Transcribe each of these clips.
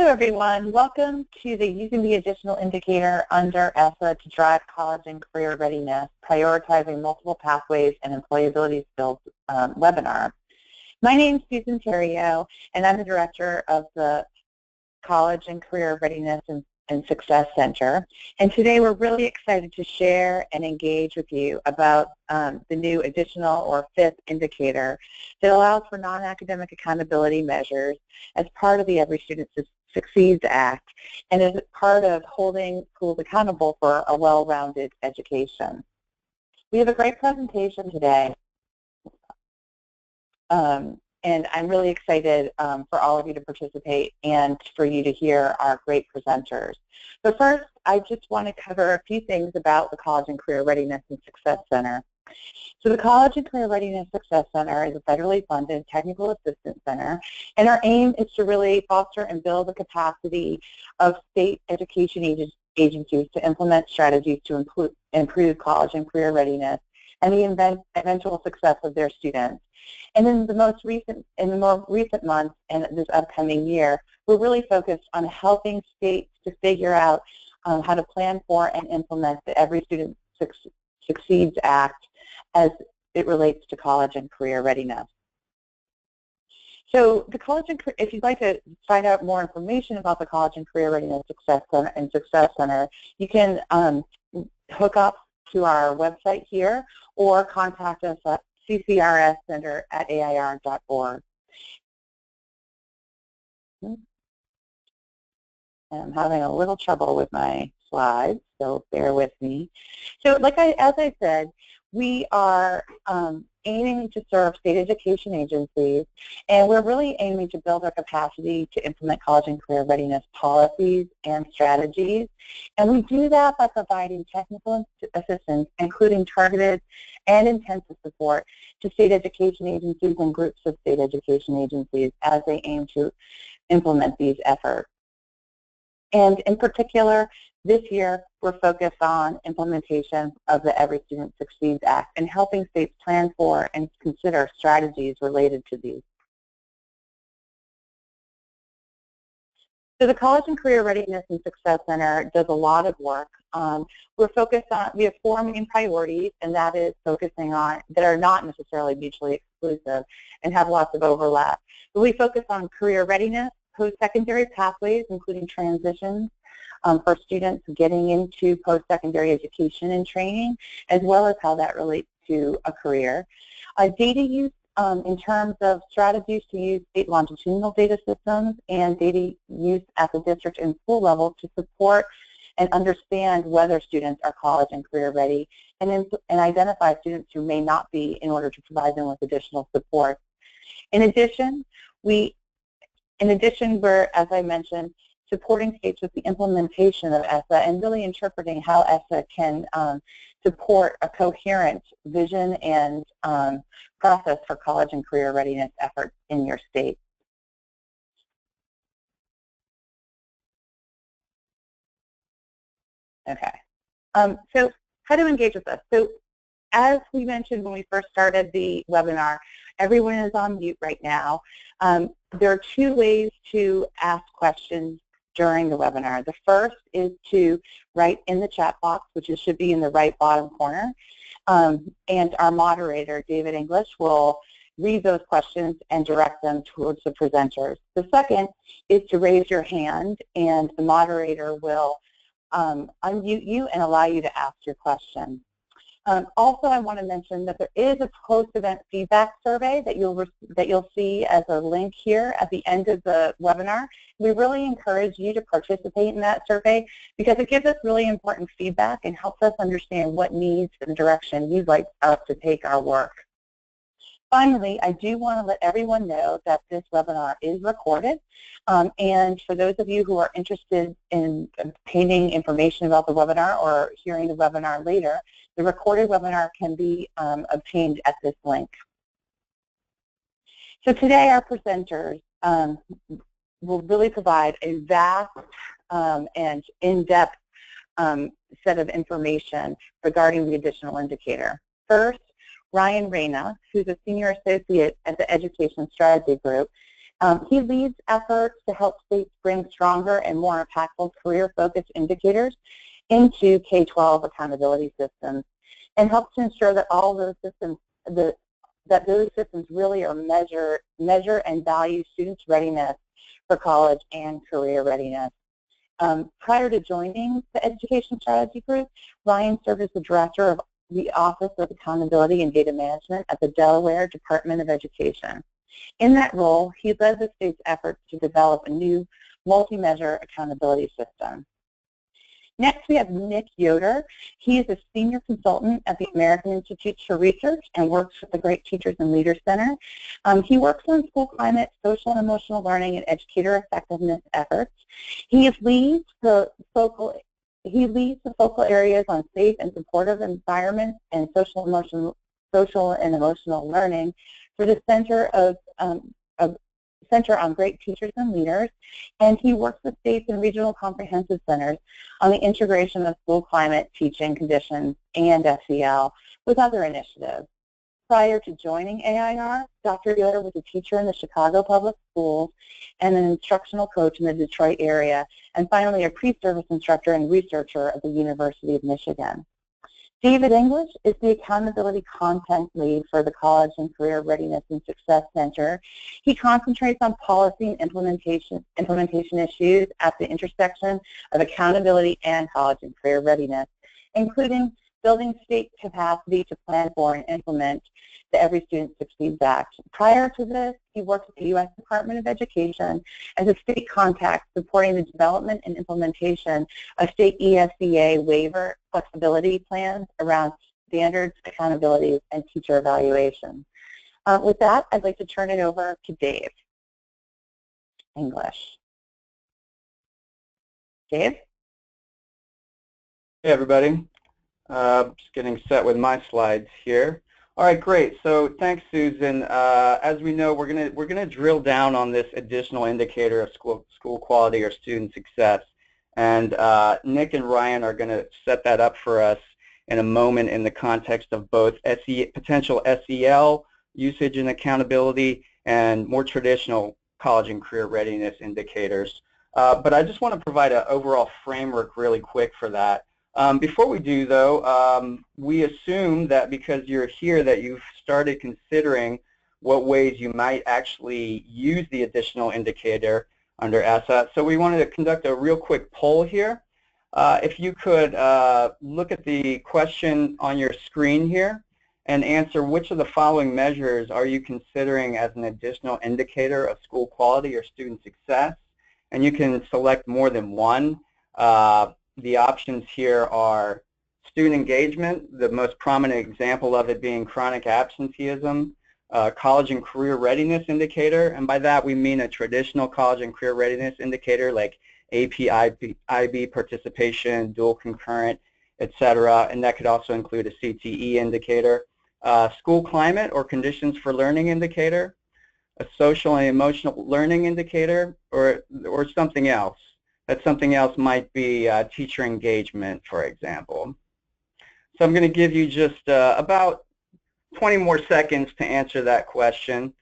Hello, everyone. Welcome to the Using the Additional Indicator under ESSA to Drive College and Career Readiness, Prioritizing Multiple Pathways and Employability Skills webinar. My name is Susan Theriault, and I'm the director of the College and Career Readiness and Success Center. And today we're really excited to share and engage with you about the new additional or fifth indicator that allows for non-academic accountability measures as part of the Every Student Succeeds Act and as part of holding schools accountable for a well-rounded education. We have a great presentation today. And I'm really excited for all of you to participate and for you to hear our great presenters. But first, I just want to cover a few things about the College and Career Readiness and Success Center. So the College and Career Readiness Success Center is a federally funded technical assistance center, and our aim is to really foster and build the capacity of state education agencies to implement strategies to improve college and career readiness and the eventual success of their students. And in the more recent months and this upcoming year, we're really focused on helping states to figure out how to plan for and implement the Every Student Succeeds Act as it relates to college and career readiness. So the College and if you'd like to find out more information about the College and Career Readiness Success Center, you can hook up to our website here or contact us at ccrscenter@air.org. And I'm having a little trouble with my slides, so bear with me. So as I said, we are aiming to serve state education agencies, and we're really aiming to build our capacity to implement college and career readiness policies and strategies. And we do that by providing technical assistance, including targeted and intensive support to state education agencies and groups of state education agencies as they aim to implement these efforts. And in particular, this year, we're focused on implementation of the Every Student Succeeds Act and helping states plan for and consider strategies related to these. So the College and Career Readiness and Success Center does a lot of work. We're focused on, we have four main priorities, and that is focusing on, that are not necessarily mutually exclusive and have lots of overlap. But we focus on career readiness, post-secondary pathways, including transitions, for students getting into post-secondary education and training, as well as how that relates to a career. Data use in terms of strategies to use state longitudinal data systems and data use at the district and school level to support and understand whether students are college and career ready, and identify students who may not be in order to provide them with additional support. In addition, we're, as I mentioned, supporting states with the implementation of ESSA and really interpreting how ESSA can support a coherent vision and process for college and career readiness efforts in your state. Okay. So how to engage with us? So as we mentioned when we first started the webinar, everyone is on mute right now. There are two ways to ask questions during the webinar. The first is to write in the chat box, which should be in the right bottom corner, and our moderator, David English, will read those questions and direct them towards the presenters. The second is to raise your hand, and the moderator will unmute you and allow you to ask your question. Also, I want to mention that there is a post-event feedback survey that you'll see as a link here at the end of the webinar. We really encourage you to participate in that survey because it gives us really important feedback and helps us understand what needs and direction you'd like us to take our work. Finally, I do want to let everyone know that this webinar is recorded, and for those of you who are interested in obtaining information about the webinar or hearing the webinar later, the recorded webinar can be obtained at this link. So today our presenters will really provide a vast and in-depth set of information regarding the additional indicator. First, Ryan Reyna, who's a senior associate at the Education Strategy Group, He leads efforts to help states bring stronger and more impactful career-focused indicators into K-12 accountability systems, and helps to ensure that all those systems, that those systems really are measure and value students' readiness for college and career readiness. Prior to joining the Education Strategy Group, Ryan served as the director of the Office of Accountability and Data Management at the Delaware Department of Education. In that role, he led the state's efforts to develop a new multi-measure accountability system. Next, we have Nick Yoder. He is a senior consultant at the American Institute for Research and works with the Great Teachers and Leaders Center. He works on school climate, social and emotional learning, and educator effectiveness efforts. He leads the focal areas on safe and supportive environments and social and emotional learning for the Center on Great Teachers and Leaders, and he works with states and regional comprehensive centers on the integration of school climate, teaching conditions, and SEL with other initiatives. Prior to joining AIR, Dr. Yoder was a teacher in the Chicago Public Schools and an instructional coach in the Detroit area, and finally a pre-service instructor and researcher at the University of Michigan. David English is the Accountability Content Lead for the College and Career Readiness and Success Center. He concentrates on policy and implementation issues at the intersection of accountability and college and career readiness, including building state capacity to plan for and implement the Every Student Succeeds Act. Prior to this, he worked at the U.S. Department of Education as a state contact supporting the development and implementation of state ESSA waiver flexibility plans around standards, accountability, and teacher evaluation. With that, I'd like to turn it over to Dave English. Dave? Hey, everybody. Just getting set with my slides here. All right, great. So thanks, Susan. As we know, we're gonna drill down on this additional indicator of school quality or student success, and Nick and Ryan are going to set that up for us in a moment in the context of both potential SEL usage and accountability and more traditional college and career readiness indicators. But I just want to provide an overall framework really quick for that. Before we do, though, we assume that because you're here that you've started considering what ways you might actually use the additional indicator under ESSA. So we wanted to conduct a real quick poll here. If you could look at the question on your screen here and answer which of the following measures are you considering as an additional indicator of school quality or student success. And you can select more than one. The options here are student engagement, the most prominent example of it being chronic absenteeism, college and career readiness indicator, and by that we mean a traditional college and career readiness indicator like AP, IB participation, dual concurrent, etc., and that could also include a CTE indicator, school climate or conditions for learning indicator, a social and emotional learning indicator, or something else. That something else might be teacher engagement, for example. So I'm going to give you just about 20 more seconds to answer that question.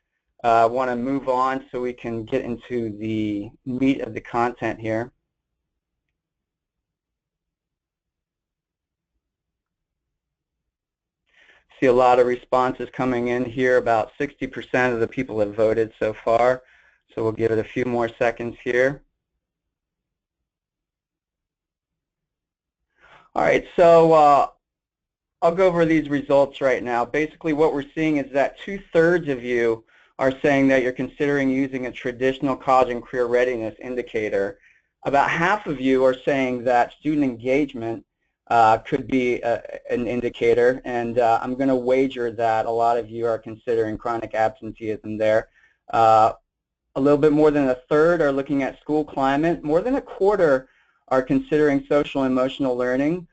I want to move on so we can get into the meat of the content here. See a lot of responses coming in here. About 60% of the people have voted so far. So we'll give it a few more seconds here. All right, so I'll go over these results right now. Basically what we're seeing is that 2/3 of you are saying that you're considering using a traditional college and career readiness indicator. About half of you are saying that student engagement could be an indicator, and I'm going to wager that a lot of you are considering chronic absenteeism there. A little bit more than 1/3 are looking at school climate. More than 1/4 are considering social emotional learning,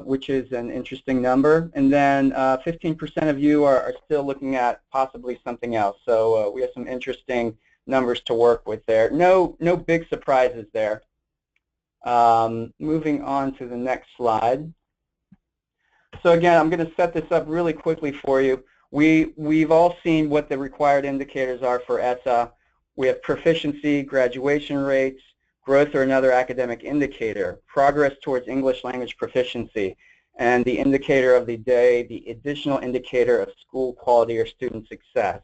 which is an interesting number. And then 15% of you are still looking at possibly something else. So we have some interesting numbers to work with there. No big surprises there. Moving on to the next slide. So again, I'm going to set this up really quickly for you. We've all seen what the required indicators are for ESSA. We have proficiency, graduation rates, growth or another academic indicator, progress towards English language proficiency, and the indicator of the day, the additional indicator of school quality or student success.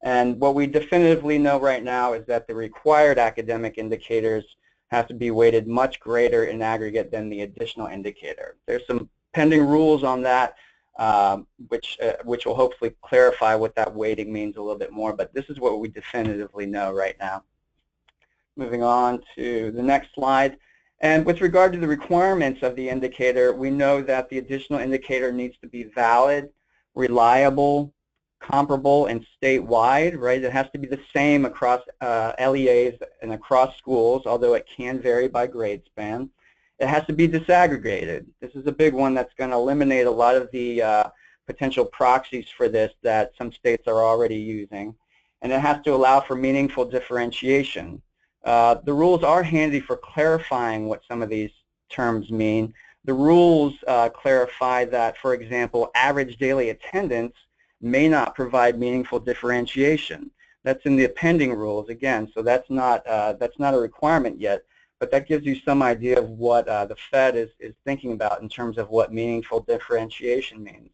And what we definitively know right now is that the required academic indicators have to be weighted much greater in aggregate than the additional indicator. There's some pending rules on that, which will hopefully clarify what that weighting means a little bit more, but this is what we definitively know right now. Moving on to the next slide. And with regard to the requirements of the indicator, we know that the additional indicator needs to be valid, reliable, comparable, and statewide, right? It has to be the same across LEAs and across schools, although it can vary by grade span. It has to be disaggregated. This is a big one that's going to eliminate a lot of the potential proxies for this that some states are already using. And it has to allow for meaningful differentiation. The rules are handy for clarifying what some of these terms mean. The rules clarify that, for example, average daily attendance may not provide meaningful differentiation. That's in the pending rules again, so that's not a requirement yet, but that gives you some idea of what the Fed is thinking about in terms of what meaningful differentiation means.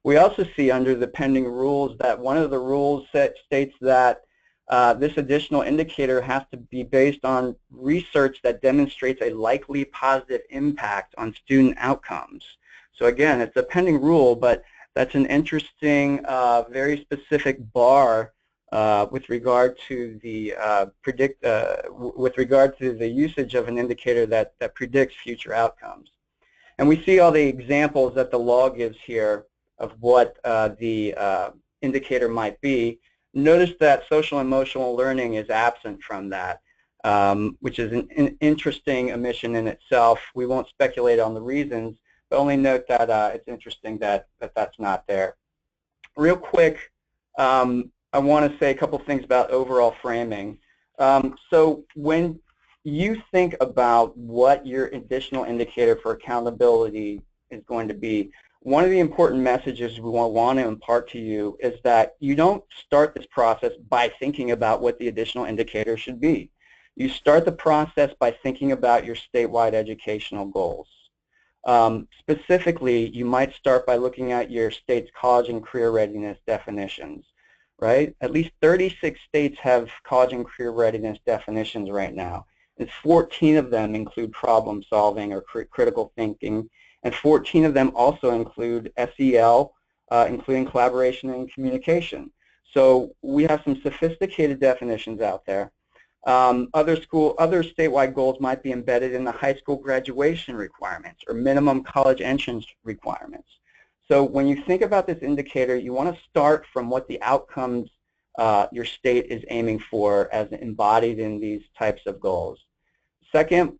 We also see under the pending rules that one of the rules states that this additional indicator has to be based on research that demonstrates a likely positive impact on student outcomes. So again, it's a pending rule, but that's an interesting, very specific bar with regard to the usage of an indicator that predicts future outcomes. And we see all the examples that the law gives here of what the indicator might be. Notice that social-emotional learning is absent from that, which is an interesting omission in itself. We won't speculate on the reasons, but only note that it's interesting that that's not there. Real quick, I want to say a couple things about overall framing. So when you think about what your additional indicator for accountability is going to be, one of the important messages we want to impart to you is that you don't start this process by thinking about what the additional indicator should be. You start the process by thinking about your statewide educational goals. Specifically, you might start by looking at your state's college and career readiness definitions, right? At least 36 states have college and career readiness definitions right now, and 14 of them include problem solving or critical thinking, and 14 of them also include SEL, including collaboration and communication. So we have some sophisticated definitions out there. Other statewide goals might be embedded in the high school graduation requirements or minimum college entrance requirements. So when you think about this indicator, you want to start from what the outcomes your state is aiming for as embodied in these types of goals. Second,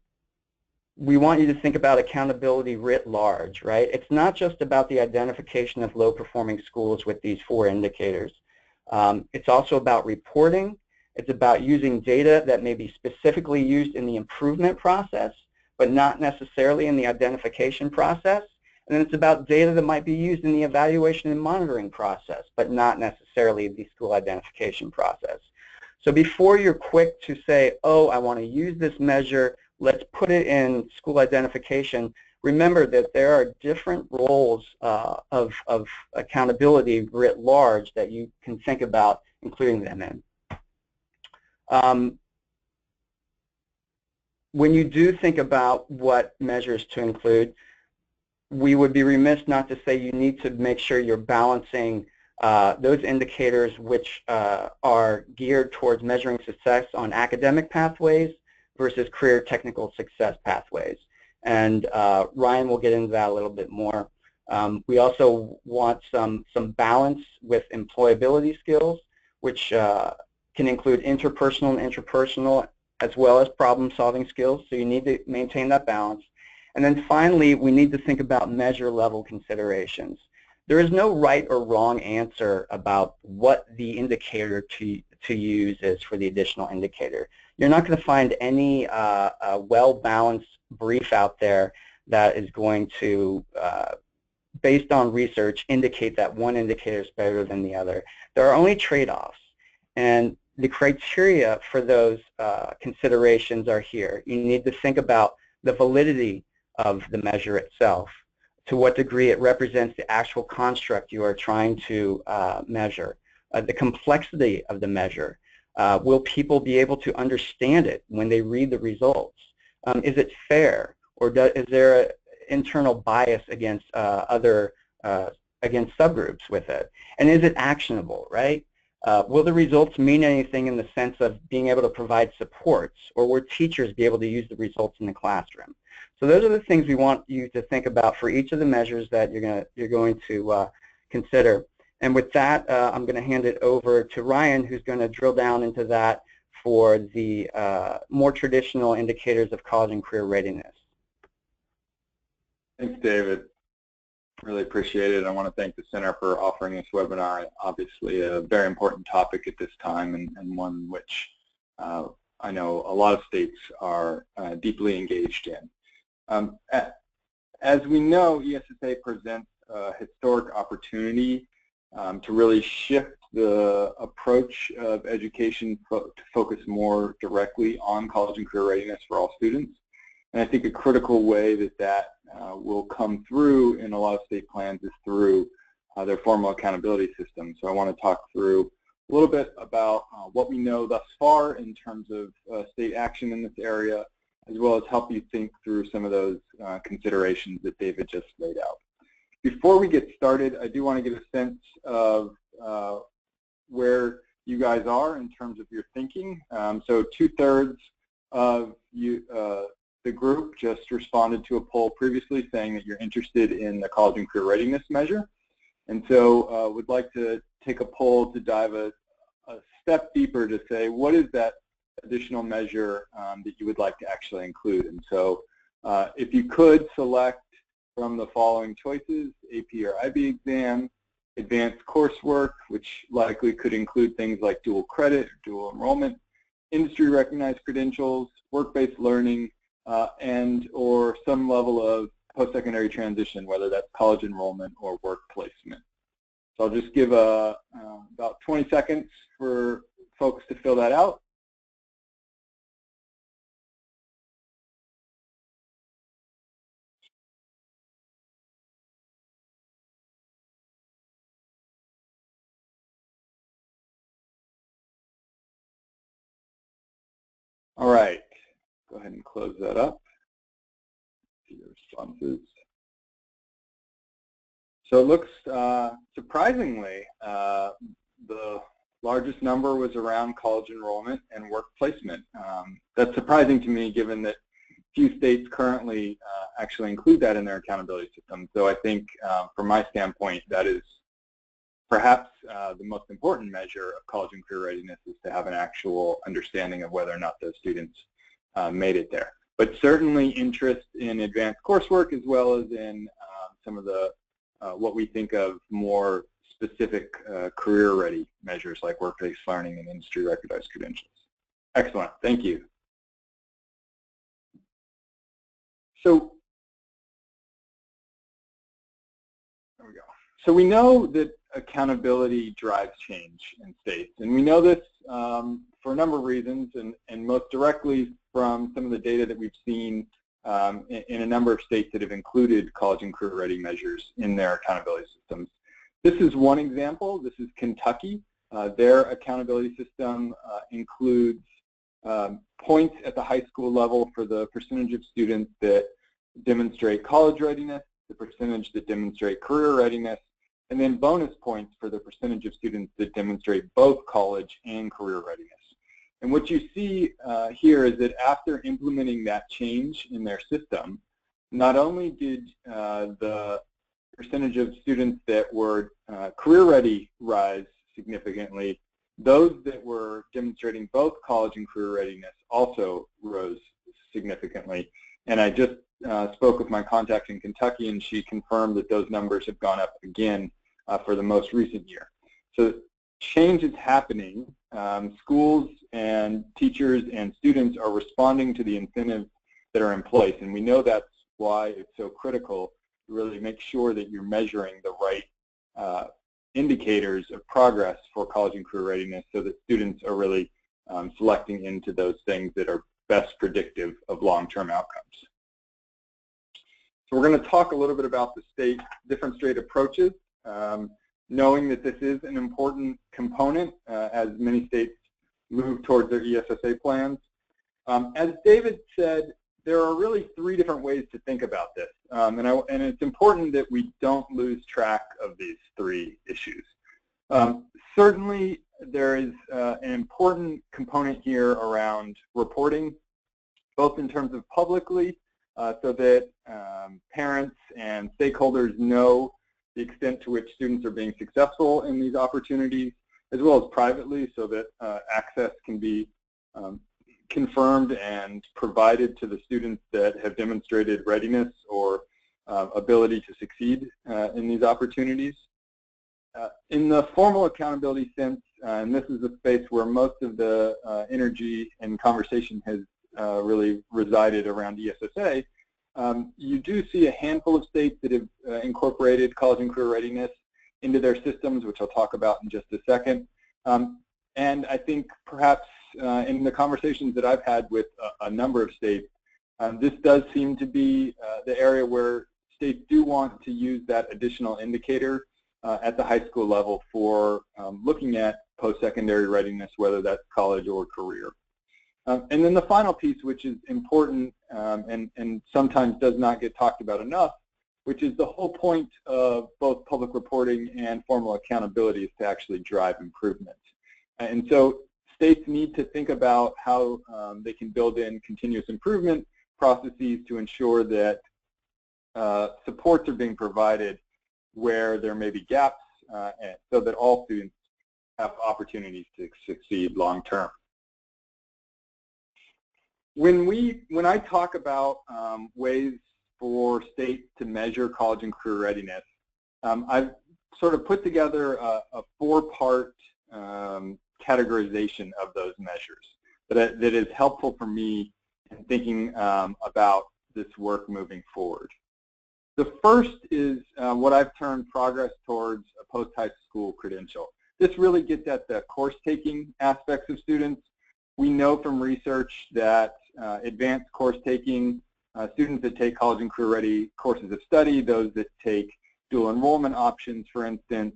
we want you to think about accountability writ large, right? It's not just about the identification of low-performing schools with these 4 indicators. It's also about reporting. It's about using data that may be specifically used in the improvement process, but not necessarily in the identification process. And then it's about data that might be used in the evaluation and monitoring process, but not necessarily the school identification process. So before you're quick to say, oh, I want to use this measure, let's put it in school identification, remember that there are different roles of accountability writ large that you can think about including them in. When you do think about what measures to include, we would be remiss not to say you need to make sure you're balancing those indicators which are geared towards measuring success on academic pathways versus career technical success pathways. And Ryan will get into that a little bit more. We also want some balance with employability skills, which can include interpersonal and intrapersonal as well as problem-solving skills, so you need to maintain that balance. And then finally, we need to think about measure-level considerations. There is no right or wrong answer about what the indicator to use is for the additional indicator. You're not going to find any well-balanced brief out there that is going to, based on research, indicate that one indicator is better than the other. There are only trade-offs. And the criteria for those considerations are here. You need to think about the validity of the measure itself, to what degree it represents the actual construct you are trying to measure, the complexity of the measure. Will people be able to understand it when they read the results? Is it fair, or is there an internal bias against against subgroups with it? And is it actionable, right? Will the results mean anything in the sense of being able to provide supports, or will teachers be able to use the results in the classroom? So those are the things we want you to think about for each of the measures that you're going to consider. And with that, I'm going to hand it over to Ryan, who's going to drill down into that for the more traditional indicators of college and career readiness. Thanks, David. Really appreciate it. I want to thank the Center for offering this webinar. Obviously a very important topic at this time, and one which I know a lot of states are deeply engaged in. As we know, ESSA presents a historic opportunity to really shift the approach of education to focus more directly on college and career readiness for all students. And I think a critical way that will come through in a lot of state plans is through their formal accountability system. So I want to talk through a little bit about what we know thus far in terms of state action in this area, as well as help you think through some of those considerations that David just laid out. Before we get started, I do want to get a sense of where you guys are in terms of your thinking. So 2/3 of you, the group just responded to a poll previously saying that you're interested in the college and career readiness measure. And so would like to take a poll to dive a step deeper to say, what is that additional measure that you would like to actually include? And so if you could select from the following choices: AP or IB exam, advanced coursework, which likely could include things like dual credit or dual enrollment, industry recognized credentials, work-based learning, and or some level of post-secondary transition, whether that's college enrollment or work placement. So I'll just give about 20 seconds for folks to fill that out. All right, go ahead and close that up. See your responses. So it looks surprisingly, the largest number was around college enrollment and work placement. That's surprising to me, given that few states currently actually include that in their accountability system. So I think from my standpoint, that is perhaps the most important measure of college and career readiness, is to have an actual understanding of whether or not those students made it there. But certainly interest in advanced coursework, as well as in some of the what we think of more specific career-ready measures like work-based learning and industry-recognized credentials. Excellent, thank you. So there we go. So we know that accountability drives change in states, and we know this for a number of reasons, and most directly from some of the data that we've seen in a number of states that have included college and career ready measures in their accountability systems. This is one example. This is Kentucky. Their accountability system includes points at the high school level for the percentage of students that demonstrate college readiness, the percentage that demonstrate career readiness, and then bonus points for the percentage of students that demonstrate both college and career readiness. And what you see here is that after implementing that change in their system, not only did the percentage of students that were career ready rise significantly, those that were demonstrating both college and career readiness also rose significantly. And I just spoke with my contact in Kentucky, and she confirmed that those numbers have gone up again for the most recent year. So change is happening. Schools and teachers and students are responding to the incentives that are in place, and we know that's why it's so critical to really make sure that you're measuring the right indicators of progress for college and career readiness, so that students are really selecting into those things that are best predictive of long-term outcomes. So we're going to talk a little bit about the different state approaches, knowing that this is an important component as many states move towards their ESSA plans. As David said, there are really 3 different ways to think about this, and it's important that we don't lose track of these 3 issues. Certainly, there is an important component here around reporting, both in terms of publicly, so that parents and stakeholders know the extent to which students are being successful in these opportunities, as well as privately, so that access can be confirmed and provided to the students that have demonstrated readiness or ability to succeed in these opportunities. In the formal accountability sense, and this is a space where most of the energy and conversation has really resided around ESSA, you do see a handful of states that have incorporated college and career readiness into their systems, which I'll talk about in just a second. And I think perhaps in the conversations that I've had with a number of states, this does seem to be the area where states do want to use that additional indicator at the high school level for looking at post-secondary readiness, whether that's college or career. And then the final piece, which is important and sometimes does not get talked about enough, which is the whole point of both public reporting and formal accountability, is to actually drive improvement. And so states need to think about how they can build in continuous improvement processes to ensure that supports are being provided where there may be gaps, so that all students have opportunities to succeed long term. When I talk about ways for states to measure college and career readiness, I've sort of put together a 4-part categorization of those measures that is helpful for me in thinking about this work moving forward. The first is what I've termed progress towards a post-high school credential. This really gets at the course-taking aspects of students. We know from research that advanced course-taking, students that take college and career-ready courses of study, those that take dual enrollment options, for instance,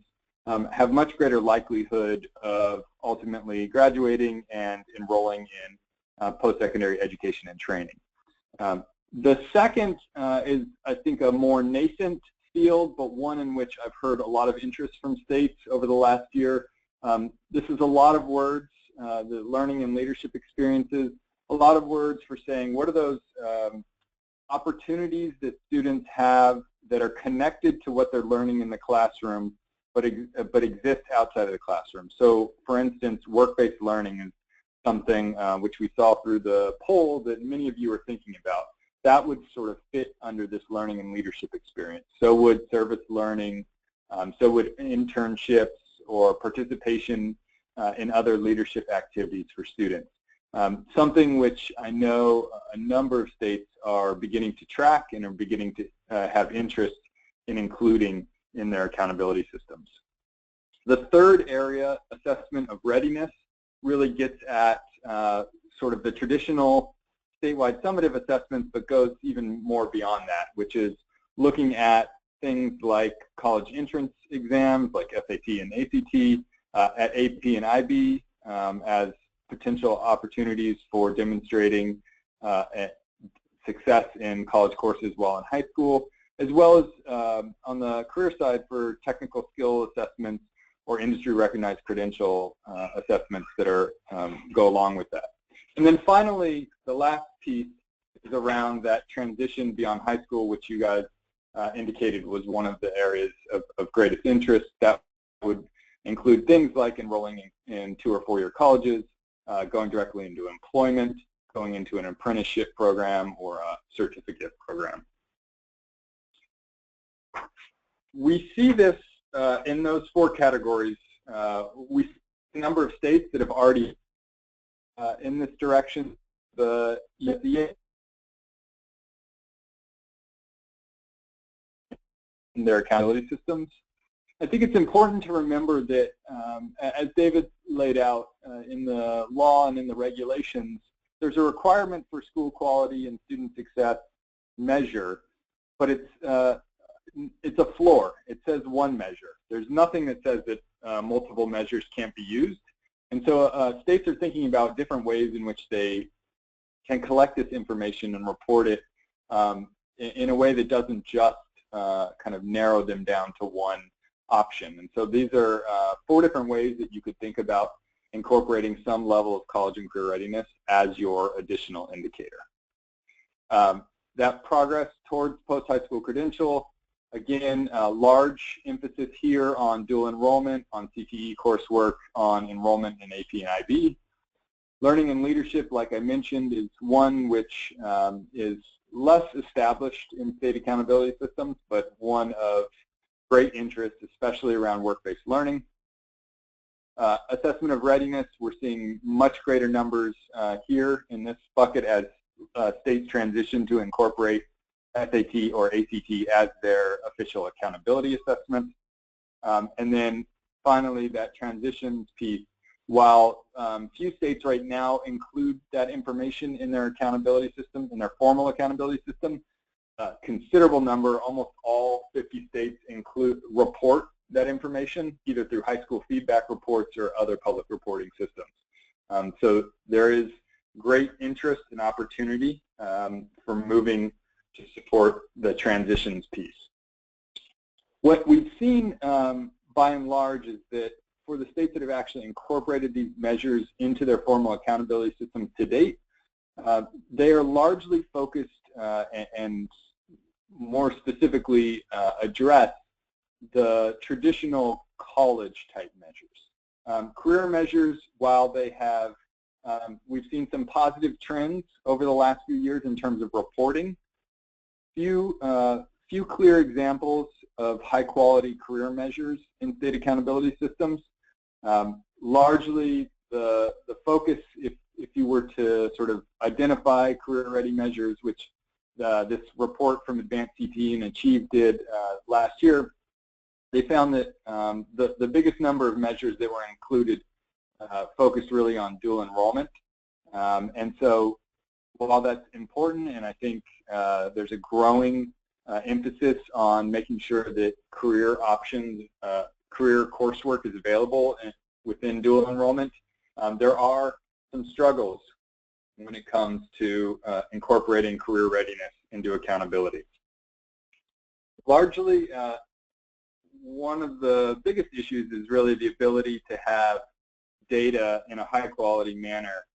have much greater likelihood of ultimately graduating and enrolling in post-secondary education and training. The second is, I think, a more nascent field, but one in which I've heard a lot of interest from states over the last year. This is a lot of words, the learning and leadership experiences, a lot of words for saying what are those opportunities that students have that are connected to what they're learning in the classroom, but exist outside of the classroom. So, for instance, work-based learning is something which we saw through the poll that many of you are thinking about. That would sort of fit under this learning and leadership experience. So would service learning, so would internships or participation in other leadership activities for students. Something which I know a number of states are beginning to track and are beginning to have interest in including in their accountability systems. The third area, assessment of readiness, really gets at sort of the traditional statewide summative assessments, but goes even more beyond that, which is looking at things like college entrance exams like SAT and ACT, at AP and IB as potential opportunities for demonstrating success in college courses while in high school, as well as on the career side for technical skill assessments or industry-recognized credential assessments that are go along with that. And then finally, the last piece is around that transition beyond high school, which you guys indicated was one of the areas of greatest interest. That would include things like enrolling in 2- or 4-year colleges, going directly into employment, going into an apprenticeship program or a certificate program. We see this in those 4 categories. We see a number of states that have already in this direction. The ESSA in their accountability systems. I think it's important to remember that, as David laid out, in the law and in the regulations, there's a requirement for school quality and student success measure, but it's a floor. It says one measure. There's nothing that says that multiple measures can't be used. And so states are thinking about different ways in which they can collect this information and report it in a way that doesn't just kind of narrow them down to one option. And so these are 4 different ways that you could think about incorporating some level of college and career readiness as your additional indicator. That progress towards post-high school credential, again, large emphasis here on dual enrollment, on CTE coursework, on enrollment in AP and IB. Learning and leadership, like I mentioned, is one which is less established in state accountability systems, but one of great interest, especially around work-based learning. Assessment of readiness, we're seeing much greater numbers here in this bucket as states transition to incorporate SAT or ACT as their official accountability assessment. And then finally, that transitions piece, while few states right now include that information in their accountability system, in their formal accountability system, considerable number, almost all 50 states report that information, either through high school feedback reports or other public reporting systems. So there is great interest and opportunity for moving to support the transitions piece. What we've seen by and large is that for the states that have actually incorporated these measures into their formal accountability systems to date, they are largely focused and more specifically address the traditional college type measures. Career measures, while they have, we've seen some positive trends over the last few years in terms of reporting. Few clear examples of high quality career measures in state accountability systems. Largely the focus, if you were to sort of identify career ready measures, which this report from Advanced CTE and Achieve did last year, they found that the biggest number of measures that were included focused really on dual enrollment. And so while that's important, and I think there's a growing emphasis on making sure that career options, career coursework is available within dual enrollment, there are some struggles when it comes to incorporating career readiness into accountability. Largely, one of the biggest issues is really the ability to have data in a high quality manner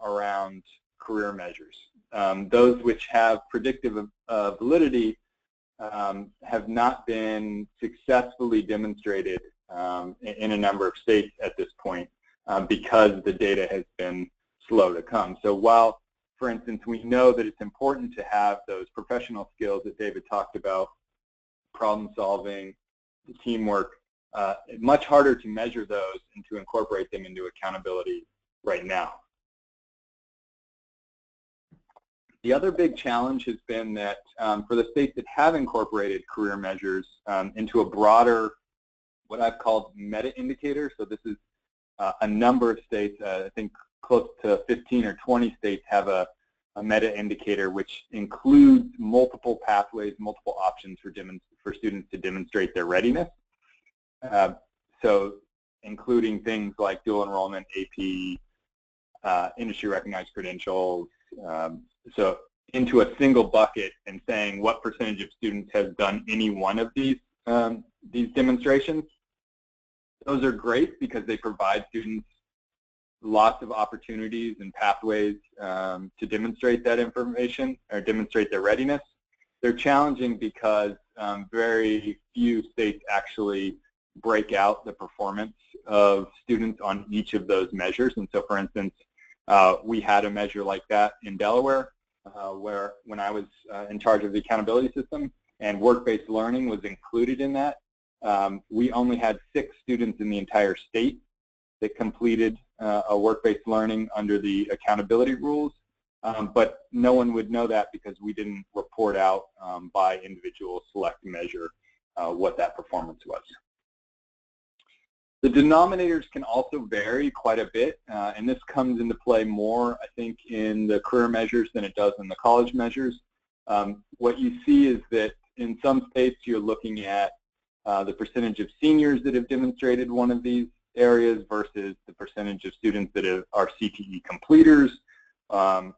around career measures. Those which have predictive validity have not been successfully demonstrated in a number of states at this point because the data has been slow to come. So while, for instance, we know that it's important to have those professional skills that David talked about, problem solving, the teamwork, much harder to measure those and to incorporate them into accountability right now. The other big challenge has been that for the states that have incorporated career measures into a broader, what I've called meta indicator, so this is a number of states, I think close to 15 or 20 states have a meta indicator which includes multiple pathways, multiple options for students to demonstrate their readiness. So including things like dual enrollment, AP, industry recognized credentials, so into a single bucket and saying what percentage of students have done any one of these demonstrations. Those are great because they provide students lots of opportunities and pathways to demonstrate that information or demonstrate their readiness. They're challenging because very few states actually break out the performance of students on each of those measures. And so, for instance, we had a measure like that in Delaware where when I was in charge of the accountability system and work-based learning was included in that, we only had 6 students in the entire state that completed a work-based learning under the accountability rules, but no one would know that because we didn't report out by individual select measure what that performance was. The denominators can also vary quite a bit, and this comes into play more, I think, in the career measures than it does in the college measures. What you see is that in some states you're looking at the percentage of seniors that have demonstrated one of these areas versus the percentage of students that are CTE completers, or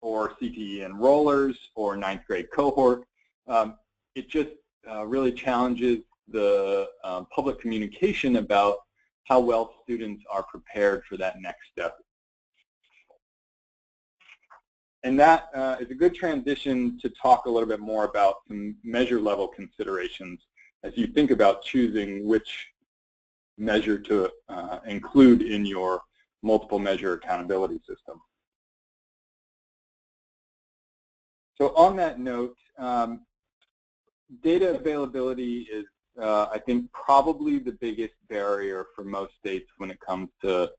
CTE enrollers, or 9th grade cohort. It just really challenges the public communication about how well students are prepared for that next step. And that is a good transition to talk a little bit more about some measure level considerations as you think about choosing which measure to include in your multiple measure accountability system. So on that note, data availability is, I think, probably the biggest barrier for most states when it comes to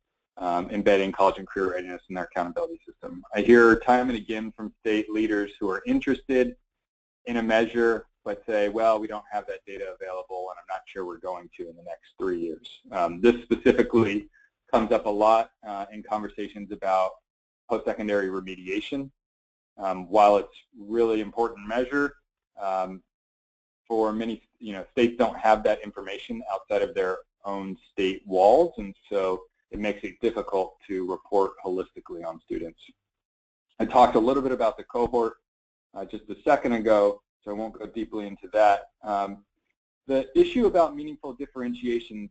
embedding college and career readiness in their accountability system. I hear time and again from state leaders who are interested in a measure but say, well, we don't have that data available and I'm not sure we're going to in the next 3 years. This specifically comes up a lot in conversations about post-secondary remediation. While it's really important measure, for many, states don't have that information outside of their own state walls, and so it makes it difficult to report holistically on students. I talked a little bit about the cohort just a second ago, so I won't go deeply into that. The issue about meaningful differentiation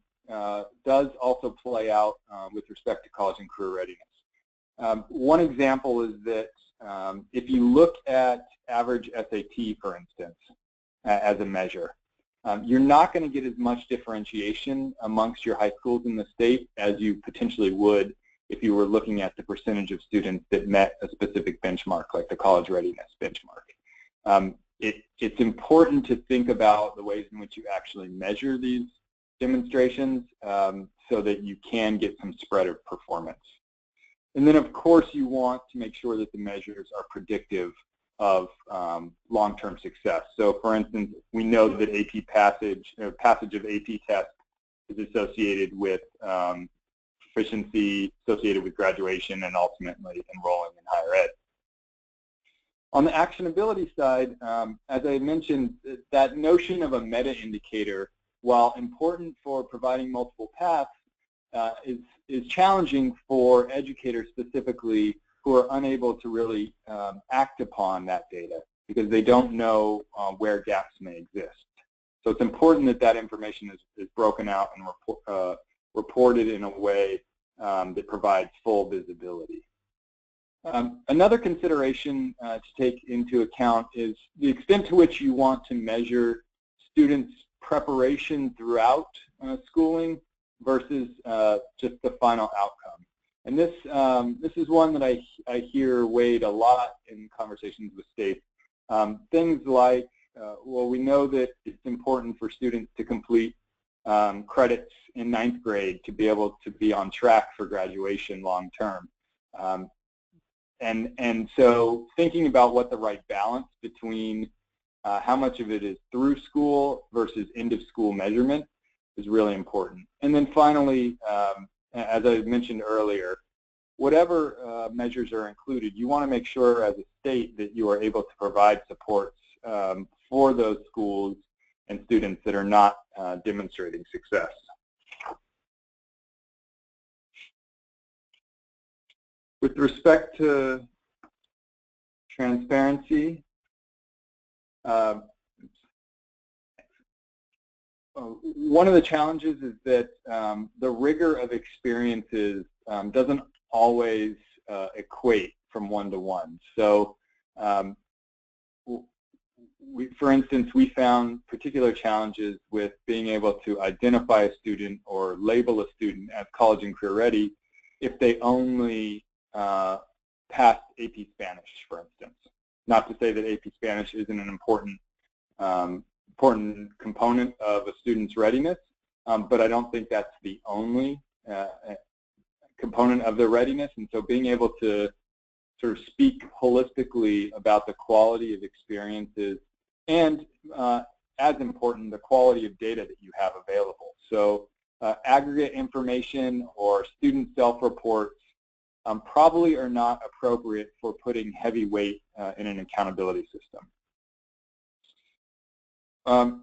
does also play out with respect to college and career readiness. One example is that if you look at average SAT, for instance, as a measure, you're not going to get as much differentiation amongst your high schools in the state as you potentially would if you were looking at the percentage of students that met a specific benchmark, like the college readiness benchmark. It's important to think about the ways in which you actually measure these demonstrations so that you can get some spread of performance. And then, of course, you want to make sure that the measures are predictive of long-term success. So, for instance, we know that AP passage of AP tests is associated with proficiency, associated with graduation, and ultimately enrolling in higher ed. On the actionability side, as I mentioned, that notion of a meta-indicator, while important for providing multiple paths, is challenging for educators specifically who are unable to really act upon that data because they don't know where gaps may exist. So it's important that that information is broken out and reported in a way that provides full visibility. Another consideration to take into account is the extent to which you want to measure students' preparation throughout schooling versus just the final outcome. And this is one that I hear weighed a lot in conversations with states. Things like, well, we know that it's important for students to complete credits in 9th grade to be able to be on track for graduation long term. And so thinking about what the right balance between how much of it is through school versus end of school measurement is really important. And then finally, as I mentioned earlier, whatever measures are included, you want to make sure as a state that you are able to provide supports for those schools and students that are not demonstrating success. With respect to transparency, one of the challenges is that the rigor of experiences doesn't always equate from one to one. So, for instance, we found particular challenges with being able to identify a student or label a student as college and career ready if they only passed AP Spanish, for instance. Not to say that AP Spanish isn't an important component of a student's readiness, but I don't think that's the only component of their readiness. And so being able to sort of speak holistically about the quality of experiences and, as important, the quality of data that you have available. So aggregate information or student self-reports probably are not appropriate for putting heavy weight in an accountability system.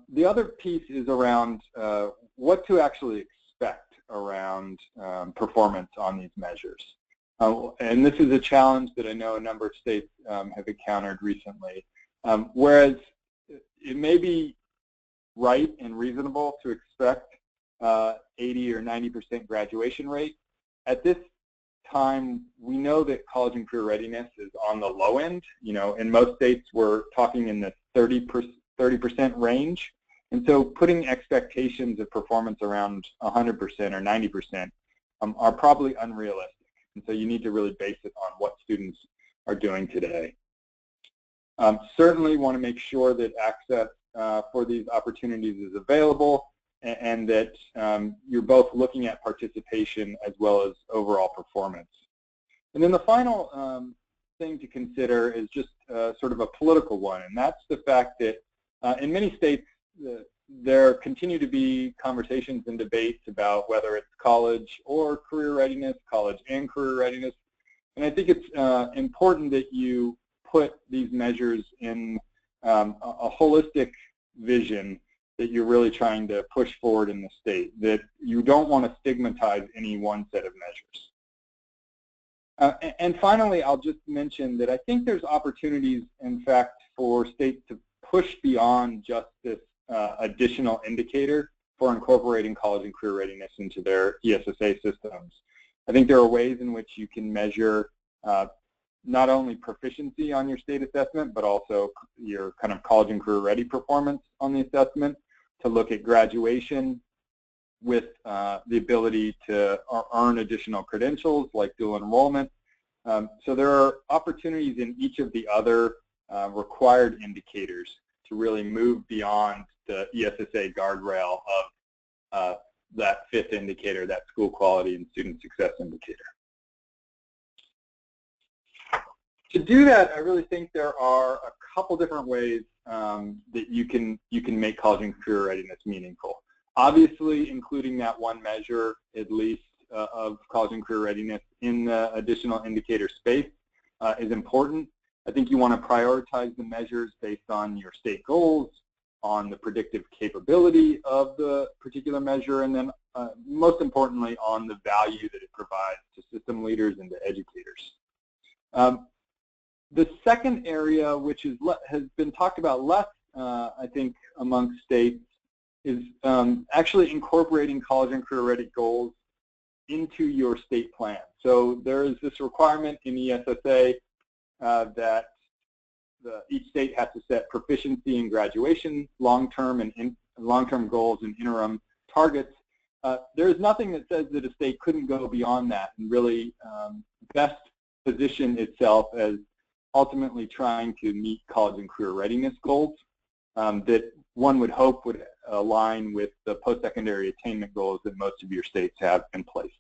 The other piece is around what to actually expect around performance on these measures. And this is a challenge that I know a number of states have encountered recently. Whereas it may be right and reasonable to expect 80 or 90% graduation rate, at this time we know that college and career readiness is on the low end. You know, in most states we're talking in the 30% range. And so putting expectations of performance around 100% or 90% are probably unrealistic. And so you need to really base it on what students are doing today. Certainly want to make sure that access for these opportunities is available and that you're both looking at participation as well as overall performance. And then the final thing to consider is just sort of a political one, and that's the fact that in many states there continue to be conversations and debates about whether it's college or career readiness, college and career readiness. And I think it's important that you put these measures in a holistic vision that you're really trying to push forward in the state, that you don't want to stigmatize any one set of measures. And finally, I'll just mention that I think there's opportunities, in fact, for states to push beyond just this additional indicator for incorporating college and career readiness into their ESSA systems. I think there are ways in which you can measure not only proficiency on your state assessment, but also your kind of college and career ready performance on the assessment, to look at graduation with the ability to earn additional credentials like dual enrollment. So there are opportunities in each of the other required indicators to really move beyond the ESSA guardrail of that fifth indicator, that school quality and student success indicator. To do that, I really think there are a couple different ways that you can make college and career readiness meaningful. Obviously, including that one measure, at least, of college and career readiness in the additional indicator space is important. I think you want to prioritize the measures based on your state goals, on the predictive capability of the particular measure, and then most importantly, on the value that it provides to system leaders and to educators. The second area, which has been talked about less, I think, amongst states, is actually incorporating college and career ready goals into your state plan. So there is this requirement in ESSA that each state has to set proficiency in graduation, long-term goals and interim targets. There is nothing that says that a state couldn't go beyond that and really best position itself as ultimately trying to meet college and career readiness goals that one would hope would align with the post-secondary attainment goals that most of your states have in place.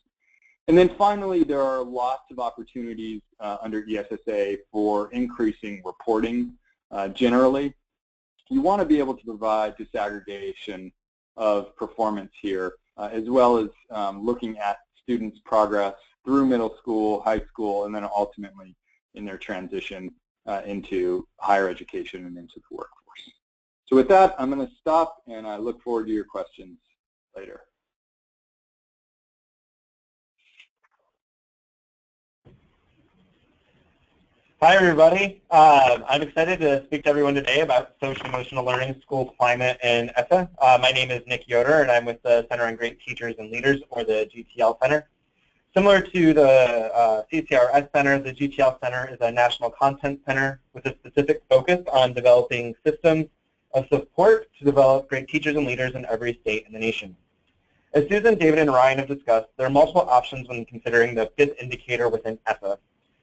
And then finally, there are lots of opportunities under ESSA for increasing reporting generally. You want to be able to provide disaggregation of performance here, as well as looking at students' progress through middle school, high school, and then ultimately in their transition into higher education and into the workforce. So with that, I'm going to stop, and I look forward to your questions later. Hi, everybody. I'm excited to speak to everyone today about social-emotional learning, school climate, and ESSA. My name is Nick Yoder, and I'm with the Center on Great Teachers and Leaders, or the GTL Center. Similar to the CCRS Center, the GTL Center is a national content center with a specific focus on developing systems of support to develop great teachers and leaders in every state in the nation. As Susan, David, and Ryan have discussed, there are multiple options when considering the fifth indicator within ESSA.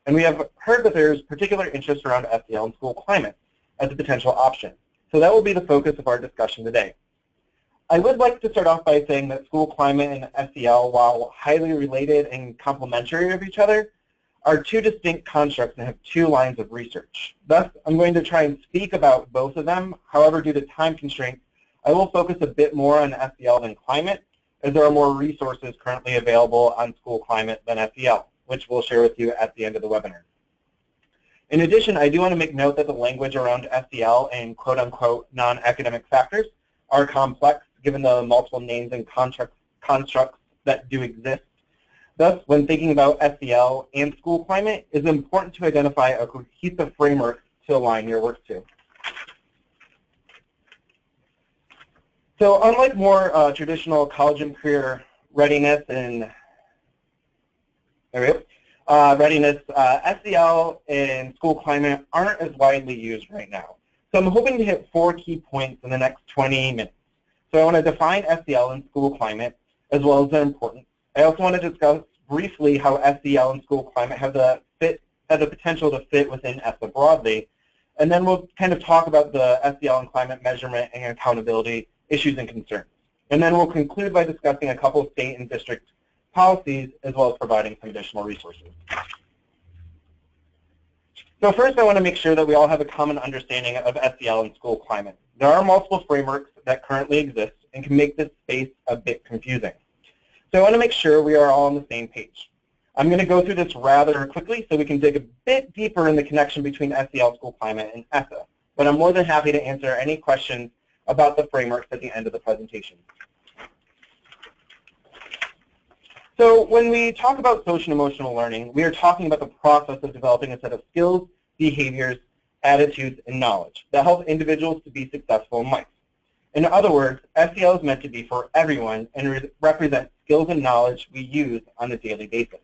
And we have heard that there's particular interest around SEL and school climate as a potential option. So that will be the focus of our discussion today. I would like to start off by saying that school climate and SEL, while highly related and complementary of each other, are two distinct constructs and have two lines of research. Thus, I'm going to try and speak about both of them. However, due to time constraints, I will focus a bit more on SEL than climate, as there are more resources currently available on school climate than SEL, which we'll share with you at the end of the webinar. In addition, I do want to make note that the language around SEL and quote-unquote non-academic factors are complex given the multiple names and constructs that do exist. Thus, when thinking about SEL and school climate, it is important to identify a cohesive framework to align your work to. So unlike more traditional college and career readiness and readiness, SEL and school climate aren't as widely used right now. So I'm hoping to hit 4 key points in the next 20 minutes. So I want to define SEL and school climate as well as their importance. I also want to discuss briefly how SEL and school climate have the potential to fit within ESSA broadly. And then we'll kind of talk about the SEL and climate measurement and accountability issues and concerns. And then we'll conclude by discussing a couple of state and district policies as well as providing some additional resources. So first I want to make sure that we all have a common understanding of SEL and school climate. There are multiple frameworks that currently exist and can make this space a bit confusing. So I want to make sure we are all on the same page. I'm going to go through this rather quickly so we can dig a bit deeper in the connection between SEL, school climate, and ESSA. But I'm more than happy to answer any questions about the frameworks at the end of the presentation. So when we talk about social-emotional learning, we are talking about the process of developing a set of skills, behaviors, attitudes, and knowledge that help individuals to be successful in life. In other words, SEL is meant to be for everyone and represent skills and knowledge we use on a daily basis.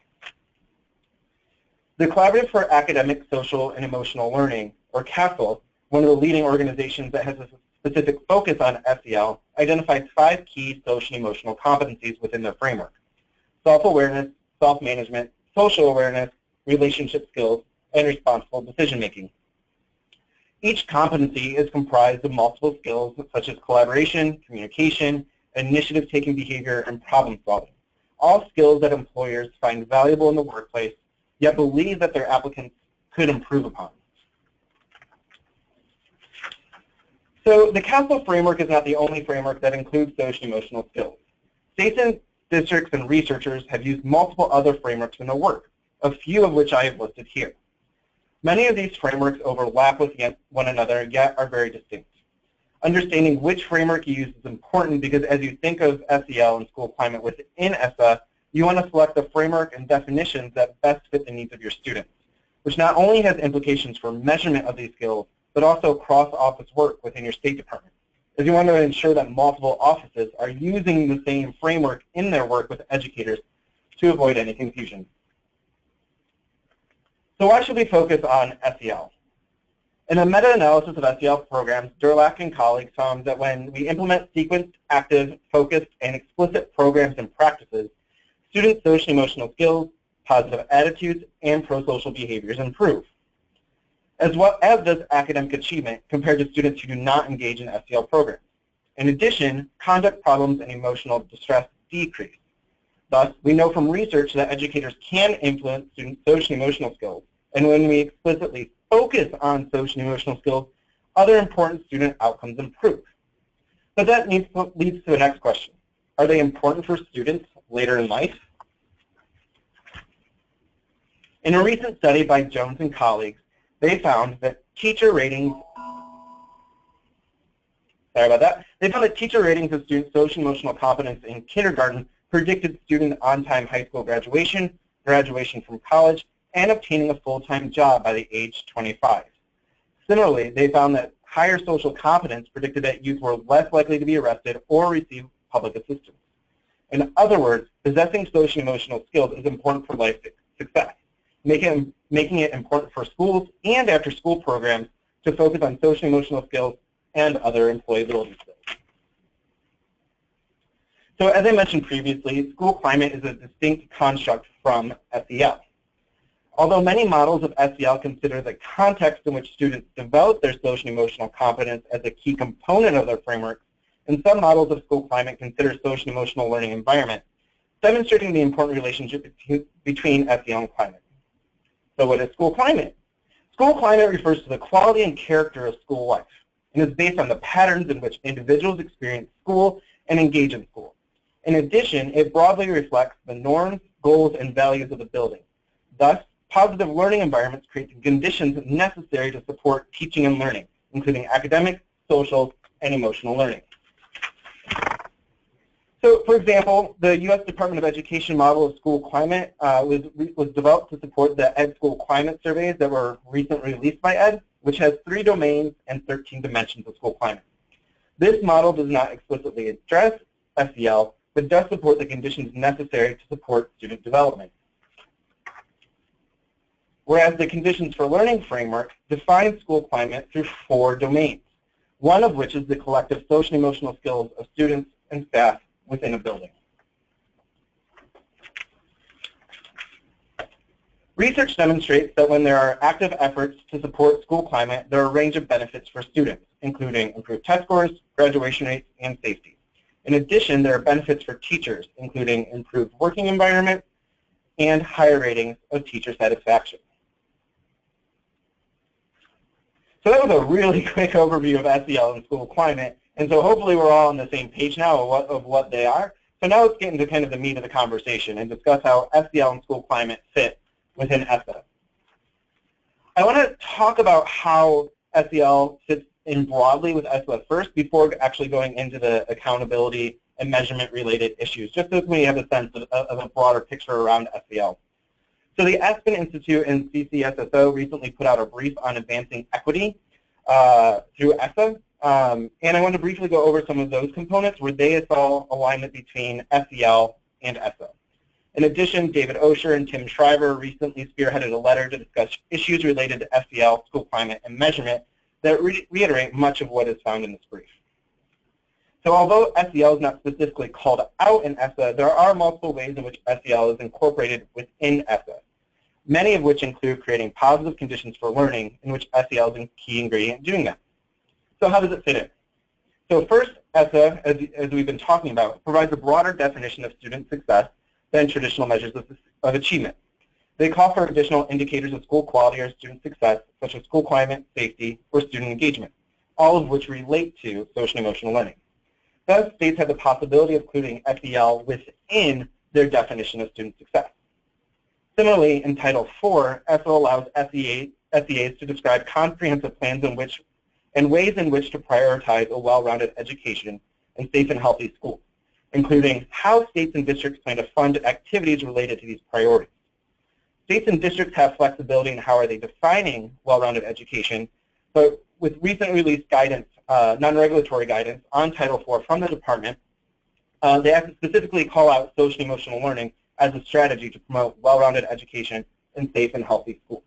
The Collaborative for Academic, Social, and Emotional Learning, or CASEL, one of the leading organizations that has a specific focus on SEL, identifies 5 key social and emotional competencies within their framework: self-awareness, self-management, social awareness, relationship skills, and responsible decision-making. Each competency is comprised of multiple skills such as collaboration, communication, initiative-taking behavior, and problem-solving, all skills that employers find valuable in the workplace, yet believe that their applicants could improve upon. So the CASEL framework is not the only framework that includes social-emotional skills. States and districts and researchers have used multiple other frameworks in their work, a few of which I have listed here. Many of these frameworks overlap with one another, yet are very distinct. Understanding which framework you use is important because as you think of SEL and school climate within ESSA, you want to select the framework and definitions that best fit the needs of your students, which not only has implications for measurement of these skills, but also cross-office work within your State Department, as you want to ensure that multiple offices are using the same framework in their work with educators to avoid any confusion. So why should we focus on SEL? In a meta-analysis of SEL programs, Durlack and colleagues found that when we implement sequenced, active, focused, and explicit programs and practices, students' social-emotional skills, positive attitudes, and pro-social behaviors improve, as well as does academic achievement compared to students who do not engage in SEL programs. In addition, conduct problems and emotional distress decrease. Thus, we know from research that educators can influence students' social-emotional skills, and when we explicitly focus on social-emotional skills, other important student outcomes improve. But that leads to the next question. Are they important for students later in life? In a recent study by Jones and colleagues, they found that teacher ratings of students' social-emotional competence in kindergarten predicted student on-time high school graduation, graduation from college, and obtaining a full-time job by the age 25. Similarly, they found that higher social competence predicted that youth were less likely to be arrested or receive public assistance. In other words, possessing social-emotional skills is important for life success, making it important for schools and after-school programs to focus on social-emotional skills and other employability skills. So as I mentioned previously, school climate is a distinct construct from SEL. Although many models of SEL consider the context in which students develop their social and emotional competence as a key component of their framework, and some models of school climate consider social and emotional learning environment, demonstrating the important relationship between SEL and climate. So what is school climate? School climate refers to the quality and character of school life, and is based on the patterns in which individuals experience school and engage in school. In addition, it broadly reflects the norms, goals, and values of the building. Thus, positive learning environments create the conditions necessary to support teaching and learning, including academic, social, and emotional learning. So, for example, the U.S. Department of Education model of school climate was developed to support the Ed School Climate surveys that were recently released by Ed, which has 3 domains and 13 dimensions of school climate. This model does not explicitly address SEL, but does support the conditions necessary to support student development. Whereas the conditions for learning framework defines school climate through 4 domains, one of which is the collective social and emotional skills of students and staff within a building. Research demonstrates that when there are active efforts to support school climate, there are a range of benefits for students, including improved test scores, graduation rates, and safety. In addition, there are benefits for teachers, including improved working environment and higher ratings of teacher satisfaction. So that was a really quick overview of SEL and school climate, and so hopefully we're all on the same page now of what they are. So now let's get into kind of the meat of the conversation and discuss how SEL and school climate fit within ESSA. I want to talk about how SEL fits in broadly with ESSA first before actually going into the accountability and measurement related issues, just so we have a sense of a broader picture around SEL. So the Aspen Institute and CCSSO recently put out a brief on advancing equity through ESSA, and I want to briefly go over some of those components where they saw alignment between SEL and ESSA. In addition, David Osher and Tim Shriver recently spearheaded a letter to discuss issues related to SEL, school climate, and measurement that reiterate much of what is found in this brief. So although SEL is not specifically called out in ESSA, there are multiple ways in which SEL is incorporated within ESSA, many of which include creating positive conditions for learning, in which SEL is a key ingredient in doing that. So how does it fit in? So first, ESSA, as we've been talking about, provides a broader definition of student success than traditional measures of achievement. They call for additional indicators of school quality or student success, such as school climate, safety, or student engagement, all of which relate to social and emotional learning. Thus, states have the possibility of including SEL within their definition of student success. Similarly, in Title IV, ESSA allows SEAs to describe comprehensive plans and ways in which to prioritize a well-rounded education and safe and healthy schools, including how states and districts plan to fund activities related to these priorities. States and districts have flexibility in how are they defining well-rounded education, but with recently released guidance, non-regulatory guidance on Title IV from the department, they have to specifically call out social and emotional learning as a strategy to promote well-rounded education in safe and healthy schools.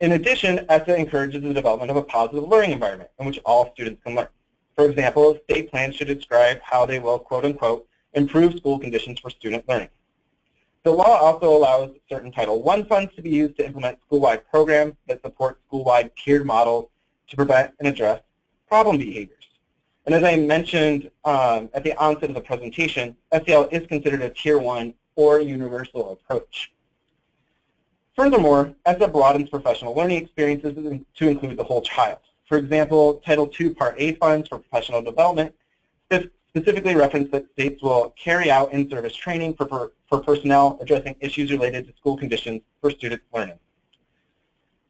In addition, ESSA encourages the development of a positive learning environment in which all students can learn. For example, state plans should describe how they will, quote unquote, improve school conditions for student learning. The law also allows certain Title I funds to be used to implement school-wide programs that support school-wide tiered models to prevent and address problem behaviors. And as I mentioned at the onset of the presentation, SEL is considered a Tier 1 or universal approach. Furthermore, ESSA broadens professional learning experiences to include the whole child. For example, Title II Part A funds for professional development specifically reference that states will carry out in-service training for personnel addressing issues related to school conditions for students learning.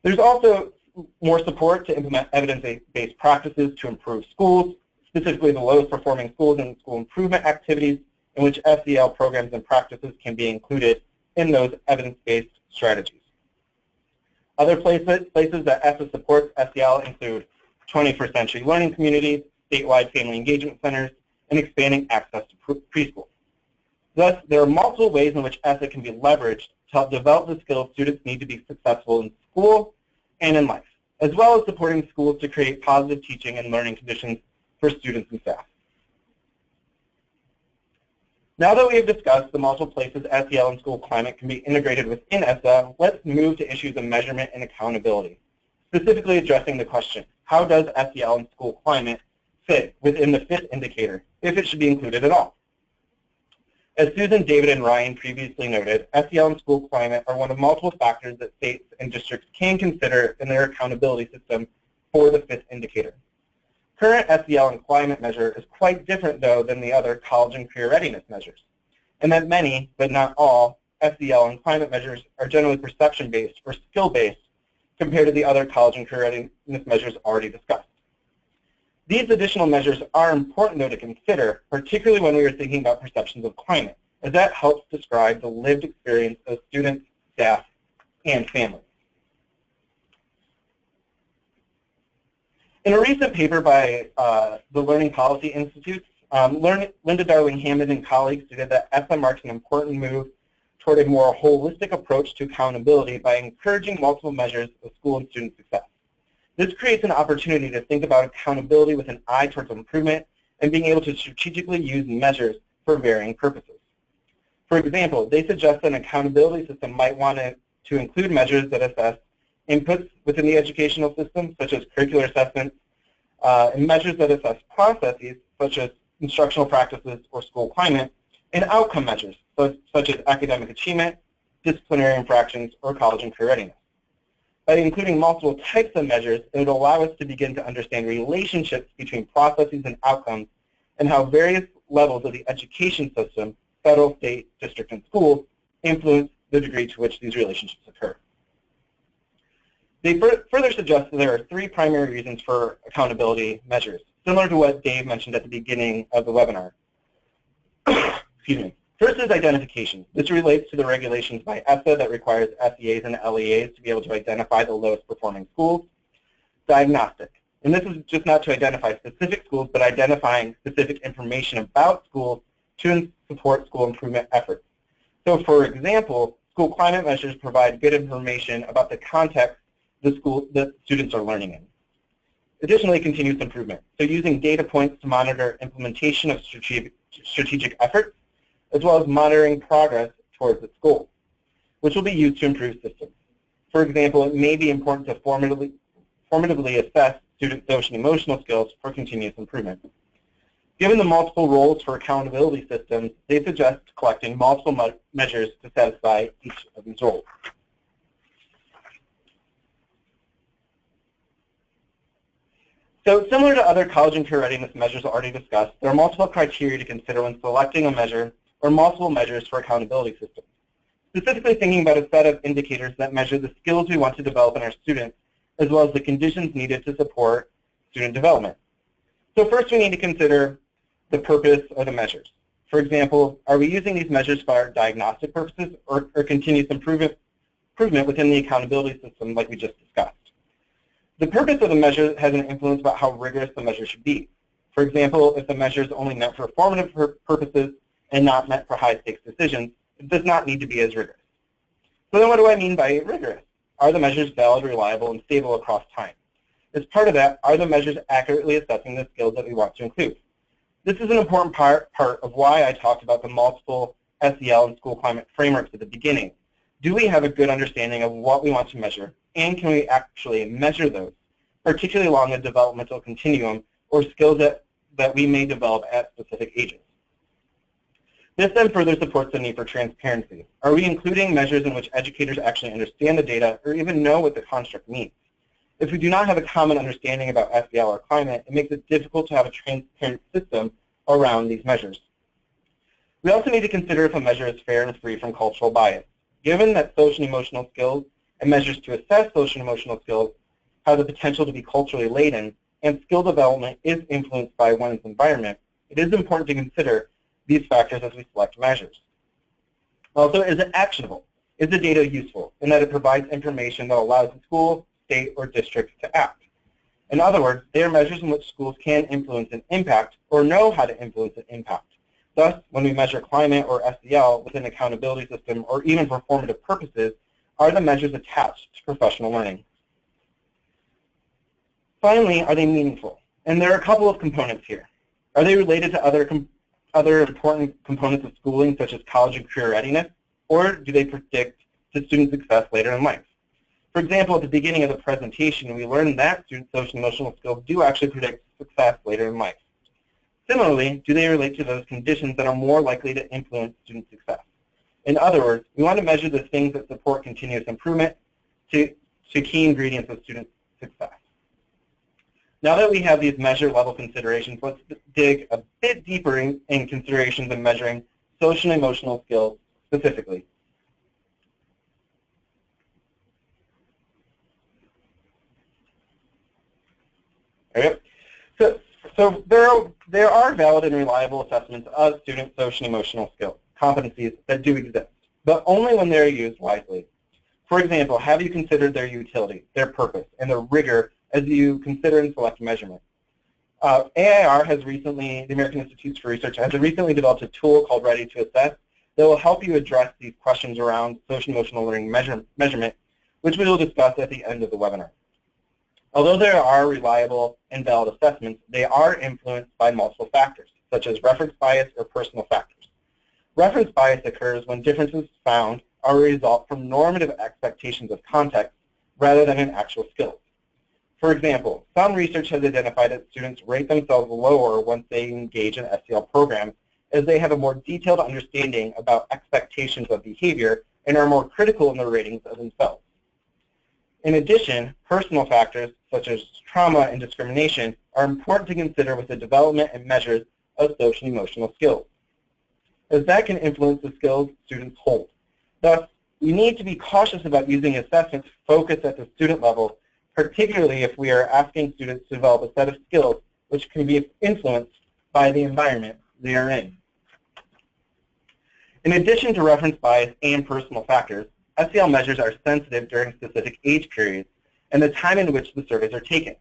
There's also more support to implement evidence-based practices to improve schools, specifically the lowest performing schools and school improvement activities in which SEL programs and practices can be included in those evidence-based strategies. Other places that ESSA supports SEL include 21st century learning communities, statewide family engagement centers, and expanding access to preschool. Thus, there are multiple ways in which ESSA can be leveraged to help develop the skills students need to be successful in school and in life, as well as supporting schools to create positive teaching and learning conditions for students and staff. Now that we have discussed the multiple places SEL and school climate can be integrated within ESSA, let's move to issues of measurement and accountability, specifically addressing the question, how does SEL and school climate fit within the fifth indicator, if it should be included at all? As Susan, David, and Ryan previously noted, SEL and school climate are one of multiple factors that states and districts can consider in their accountability system for the fifth indicator. Current SEL and climate measure is quite different, though, than the other college and career readiness measures, and that many, but not all, SEL and climate measures are generally perception-based or skill-based compared to the other college and career readiness measures already discussed. These additional measures are important, though, to consider, particularly when we are thinking about perceptions of climate, as that helps describe the lived experience of students, staff, and families. In a recent paper by the Learning Policy Institutes, Linda Darling-Hammond and colleagues stated that ESSA marks an important move toward a more holistic approach to accountability by encouraging multiple measures of school and student success. This creates an opportunity to think about accountability with an eye towards improvement and being able to strategically use measures for varying purposes. For example, they suggest that an accountability system might want to include measures that assess inputs within the educational system, such as curricular assessments, and measures that assess processes, such as instructional practices or school climate, and outcome measures, such as academic achievement, disciplinary infractions, or college and career readiness. By including multiple types of measures, it would allow us to begin to understand relationships between processes and outcomes and how various levels of the education system, federal, state, district, and schools, influence the degree to which these relationships occur. They further suggest that there are three primary reasons for accountability measures, similar to what Dave mentioned at the beginning of the webinar. Excuse me. First is identification. This relates to the regulations by ESSA that requires SEAs and LEAs to be able to identify the lowest performing schools. Diagnostic. And this is just not to identify specific schools, but identifying specific information about schools to support school improvement efforts. So for example, school climate measures provide good information about the context the school that students are learning in. Additionally, continuous improvement. So using data points to monitor implementation of strategic efforts, as well as monitoring progress towards its goal, which will be used to improve systems. For example, it may be important to formatively assess student social and emotional skills for continuous improvement. Given the multiple roles for accountability systems, they suggest collecting multiple measures to satisfy each of these roles. So similar to other college and career readiness measures already discussed, there are multiple criteria to consider when selecting a measure or multiple measures for accountability systems. Specifically thinking about a set of indicators that measure the skills we want to develop in our students, as well as the conditions needed to support student development. So first we need to consider the purpose of the measures. For example, are we using these measures for diagnostic purposes or continuous improvement within the accountability system like we just discussed? The purpose of the measure has an influence about how rigorous the measure should be. For example, if the measure is only meant for formative purposes and not meant for high-stakes decisions, it does not need to be as rigorous. So then what do I mean by rigorous? Are the measures valid, reliable, and stable across time? As part of that, are the measures accurately assessing the skills that we want to include? This is an important part of why I talked about the multiple SEL and school climate frameworks at the beginning. Do we have a good understanding of what we want to measure, and can we actually measure those, particularly along the developmental continuum or skills that we may develop at specific ages? This then further supports the need for transparency. Are we including measures in which educators actually understand the data or even know what the construct means? If we do not have a common understanding about SEL or climate, it makes it difficult to have a transparent system around these measures. We also need to consider if a measure is fair and free from cultural bias. Given that social and emotional skills and measures to assess social and emotional skills have the potential to be culturally laden and skill development is influenced by one's environment, it is important to consider these factors as we select measures. Also, is it actionable? Is the data useful in that it provides information that allows the school, state, or district to act? In other words, they are measures in which schools can influence and impact or know how to influence and impact. Thus, when we measure climate or SEL within an accountability system or even for formative purposes, are the measures attached to professional learning? Finally, are they meaningful? And there are a couple of components here. Are they related to other important components of schooling, such as college and career readiness, or do they predict to student success later in life? For example, at the beginning of the presentation, we learned that student social and emotional skills do actually predict success later in life. Similarly, do they relate to those conditions that are more likely to influence student success? In other words, we want to measure the things that support continuous improvement to key ingredients of student success. Now that we have these measure level considerations, let's dig a bit deeper in considerations in measuring social and emotional skills specifically. Okay. So there are valid and reliable assessments of student social and emotional skills, competencies that do exist, but only when they're used wisely. For example, have you considered their utility, their purpose, and their rigor as you consider and select measurement? AIR has recently, the American Institutes for Research, has recently developed a tool called Ready to Assess that will help you address these questions around social and emotional learning measurement, which we will discuss at the end of the webinar. Although there are reliable and valid assessments, they are influenced by multiple factors, such as reference bias or personal factors. Reference bias occurs when differences found are a result from normative expectations of context rather than in actual skills. For example, some research has identified that students rate themselves lower once they engage in SEL programs, as they have a more detailed understanding about expectations of behavior and are more critical in their ratings of themselves. In addition, personal factors such as trauma and discrimination are important to consider with the development and measures of social and emotional skills, as that can influence the skills students hold. Thus, we need to be cautious about using assessments focused at the student level, particularly if we are asking students to develop a set of skills which can be influenced by the environment they are in. In addition to reference bias and personal factors, SEL measures are sensitive during specific age periods and the time in which the surveys are taken.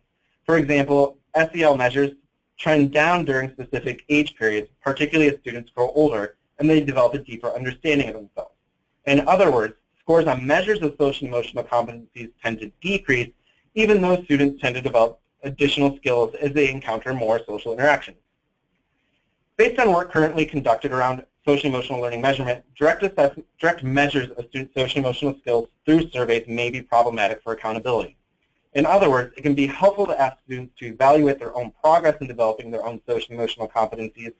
For example, SEL measures trend down during specific age periods, particularly as students grow older and they develop a deeper understanding of themselves. In other words, scores on measures of social and emotional competencies tend to decrease even though students tend to develop additional skills as they encounter more social interactions. Based on work currently conducted around social and emotional learning measurement, direct measures of student social and emotional skills through surveys may be problematic for accountability. In other words, it can be helpful to ask students to evaluate their own progress in developing their own social and emotional competencies,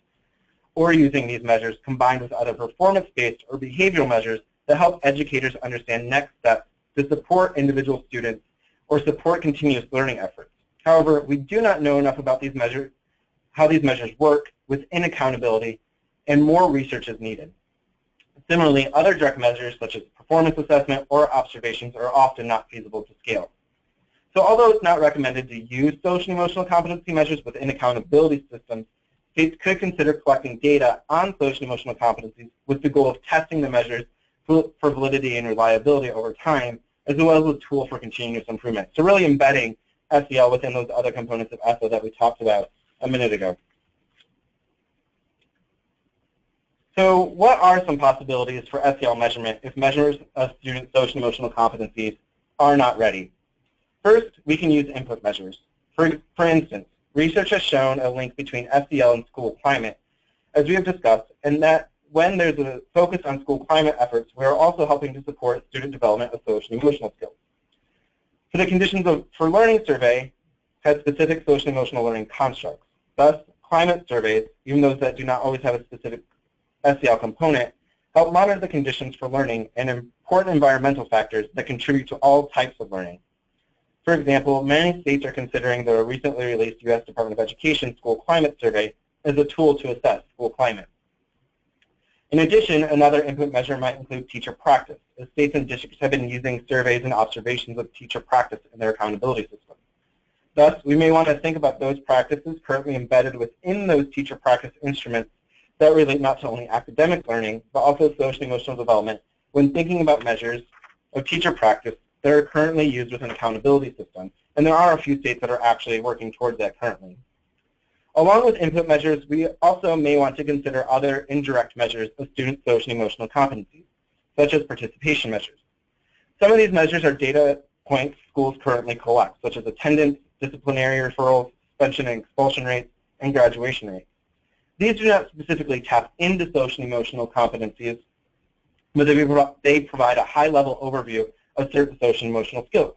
or using these measures combined with other performance-based or behavioral measures that help educators understand next steps to support individual students or support continuous learning efforts. However, we do not know enough about these measures, how these measures work within accountability, and more research is needed. Similarly, other direct measures such as performance assessment or observations are often not feasible to scale. So although it's not recommended to use social and emotional competency measures within accountability systems, states could consider collecting data on social and emotional competencies with the goal of testing the measures for validity and reliability over time, as well as a tool for continuous improvement. So really embedding SEL within those other components of ESSA that we talked about a minute ago. So what are some possibilities for SEL measurement if measures of student social and emotional competencies are not ready? First, we can use input measures. For instance, research has shown a link between SEL and school climate, as we have discussed, and that when there's a focus on school climate efforts, we are also helping to support student development of social and emotional skills. So the Conditions for Learning survey has specific social and emotional learning constructs. Thus, climate surveys, even those that do not always have a specific SEL component, help monitor the conditions for learning and important environmental factors that contribute to all types of learning. For example, many states are considering the recently released U.S. Department of Education School Climate Survey as a tool to assess school climate. In addition, another input measure might include teacher practice, as states and districts have been using surveys and observations of teacher practice in their accountability system. Thus, we may want to think about those practices currently embedded within those teacher practice instruments that relate not to only academic learning, but also social and emotional development when thinking about measures of teacher practice that are currently used within accountability systems. And there are a few states that are actually working towards that currently. Along with input measures, we also may want to consider other indirect measures of student social and emotional competencies, such as participation measures. Some of these measures are data points schools currently collect, such as attendance, disciplinary referrals, suspension and expulsion rates, and graduation rates. These do not specifically tap into social and emotional competencies, but they provide a high-level overview of certain social and emotional skills.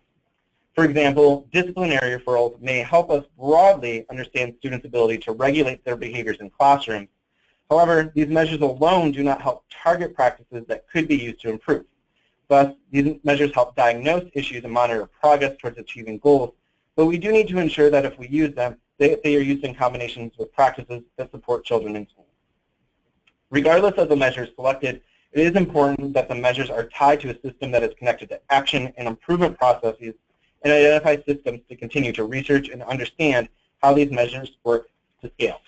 For example, disciplinary referrals may help us broadly understand students' ability to regulate their behaviors in classrooms. However, these measures alone do not help target practices that could be used to improve. Thus, these measures help diagnose issues and monitor progress towards achieving goals, but we do need to ensure that if we use them, they are used in combinations with practices that support children in school. Regardless of the measures selected, it is important that the measures are tied to a system that is connected to action and improvement processes and identify systems to continue to research and understand how these measures work to scale.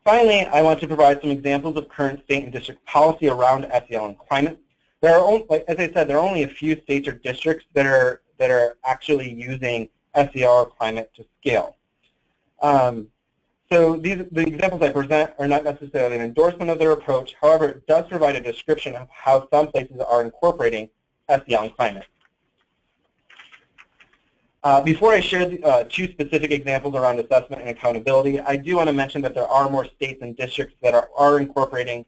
Finally, I want to provide some examples of current state and district policy around SEL and climate. There are only, as I said, there are only a few states or districts that are actually using SEL or climate to scale. So the examples I present are not necessarily an endorsement of their approach. However, it does provide a description of how some places are incorporating SEL and climate. Before I share two specific examples around assessment and accountability, I do want to mention that there are more states and districts that are incorporating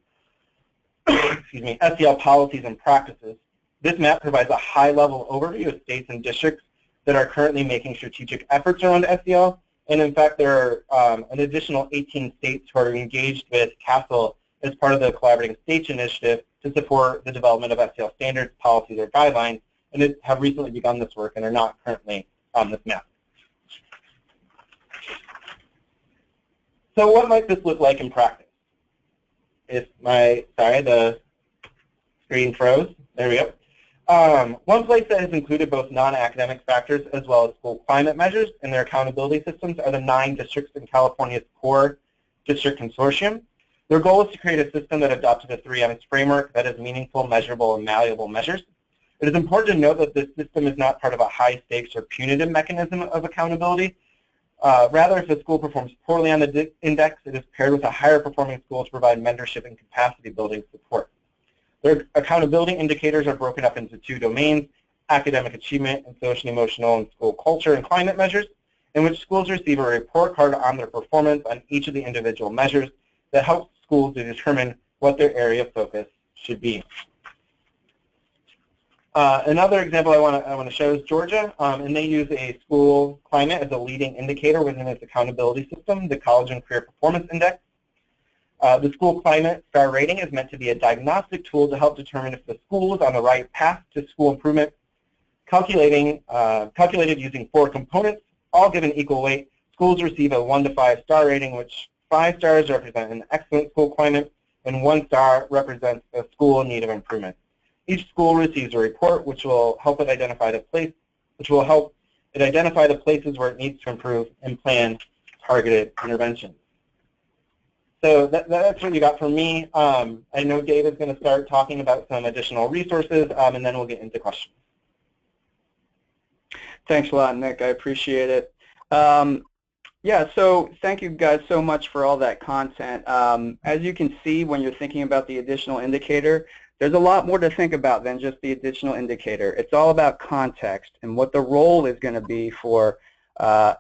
excuse me, SEL policies and practices. This map provides a high-level overview of states and districts that are currently making strategic efforts around SEL. And in fact, there are an additional 18 states who are engaged with CASEL as part of the Collaborating States Initiative to support the development of SEL standards, policies, or guidelines, and have recently begun this work and are not currently on this map. So what might this look like in practice? Sorry, the screen froze. There we go. One place that has included both non-academic factors as well as school climate measures in their accountability systems are the 9 districts in California's core district consortium. Their goal is to create a system that adopts the 3Ms framework that is meaningful, measurable, and malleable measures. It is important to note that this system is not part of a high-stakes or punitive mechanism of accountability. Rather, if a school performs poorly on the index, it is paired with a higher-performing school to provide mentorship and capacity-building support. Their accountability indicators are broken up into 2 domains, academic achievement and social-emotional and school culture and climate measures, in which schools receive a report card on their performance on each of the individual measures that helps schools to determine what their area of focus should be. Another example I want to show is Georgia, and they use a school climate as a leading indicator within its accountability system, the College and Career Performance Index. The school climate star rating is meant to be a diagnostic tool to help determine if the school is on the right path to school improvement. Calculated using 4 components, all given equal weight, schools receive a 1 to 5 star rating, which 5 stars represent an excellent school climate, and 1 star represents a school in need of improvement. Each school receives a report which will help it identify the places where it needs to improve and plan targeted interventions. So that's what you got from me. I know Dave is going to start talking about some additional resources, and then we'll get into questions. Thanks a lot, Nick. I appreciate it. Yeah, so thank you guys so much for all that content. As you can see, when you're thinking about the additional indicator, there's a lot more to think about than just the additional indicator. It's all about context and what the role is going to be for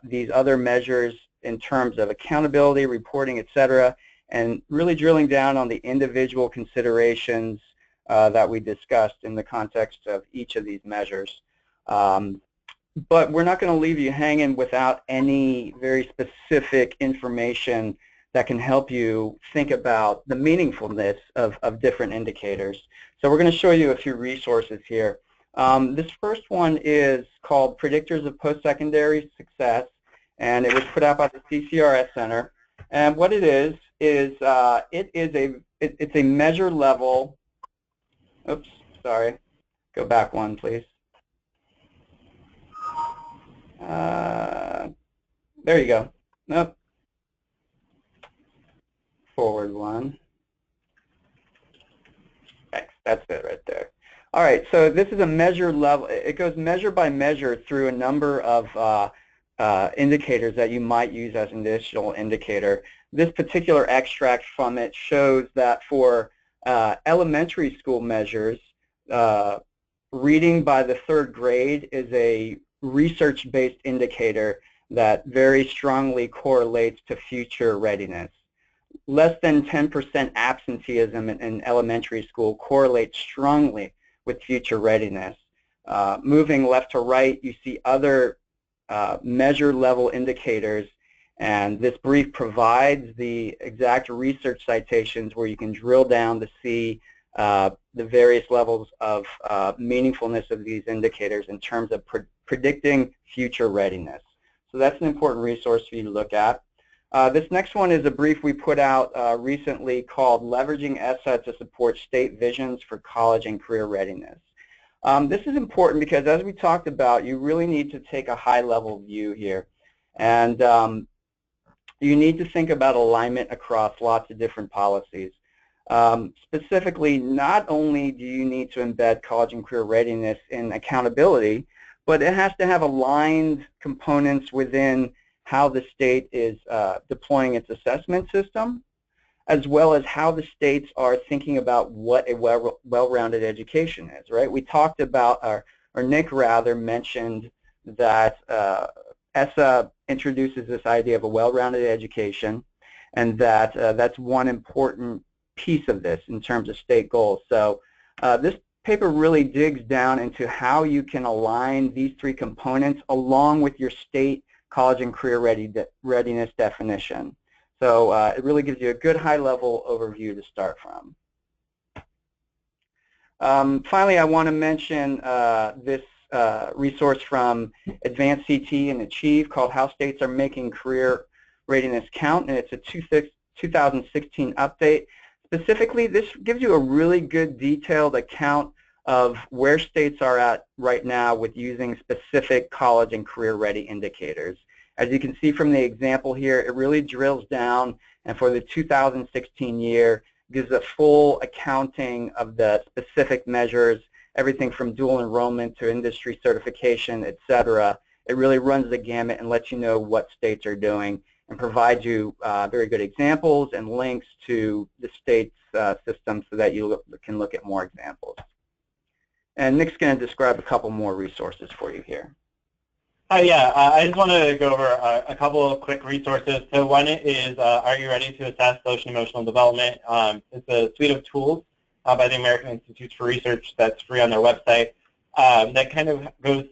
these other measures in terms of accountability, reporting, etc., and really drilling down on the individual considerations that we discussed in the context of each of these measures. But we're not going to leave you hanging without any very specific information that can help you think about the meaningfulness of different indicators. So we're going to show you a few resources here. This first one is called Predictors of Postsecondary Success, and it was put out by the CCRS Center. And what it is it's a measure level. Oops, sorry. Go back one, please. There you go. Nope. Forward one. Thanks. That's it right there. All right. So this is a measure level. It goes measure by measure through a number of indicators that you might use as an additional indicator. This particular extract from it shows that for elementary school measures, reading by the 3rd grade is a research-based indicator that very strongly correlates to future readiness. Less than 10% absenteeism in elementary school correlates strongly with future readiness. Moving left to right, you see other measure level indicators, and this brief provides the exact research citations where you can drill down to see the various levels of meaningfulness of these indicators in terms of predicting future readiness. So that's an important resource for you to look at. This next one is a brief we put out recently called Leveraging ESSA to Support State Visions for College and Career Readiness. This is important because, as we talked about, you really need to take a high-level view here. And you need to think about alignment across lots of different policies. Specifically, not only do you need to embed college and career readiness in accountability, but it has to have aligned components within how the state is deploying its assessment system, as well as how the states are thinking about what a well-rounded education is, right? We talked about, or Nick rather mentioned that ESSA introduces this idea of a well-rounded education, and that that's one important piece of this in terms of state goals. So this paper really digs down into how you can align these three components along with your state college and career readiness definition. So it really gives you a good high-level overview to start from. Finally, I want to mention this resource from Advanced CT and Achieve called How States Are Making Career Readiness Count, and it's a 2016 update. Specifically, this gives you a really good detailed account of where states are at right now with using specific college and career ready indicators. As you can see from the example here, it really drills down, and for the 2016 year, gives a full accounting of the specific measures, everything from dual enrollment to industry certification, etc. It really runs the gamut and lets you know what states are doing and provides you very good examples and links to the state's system so that you can look at more examples. And Nick's going to describe a couple more resources for you here. Yeah, I just want to go over a couple of quick resources. So one is, Are You Ready to Assess Social Emotional Development? It's a suite of tools by the American Institutes for Research that's free on their website. That kind of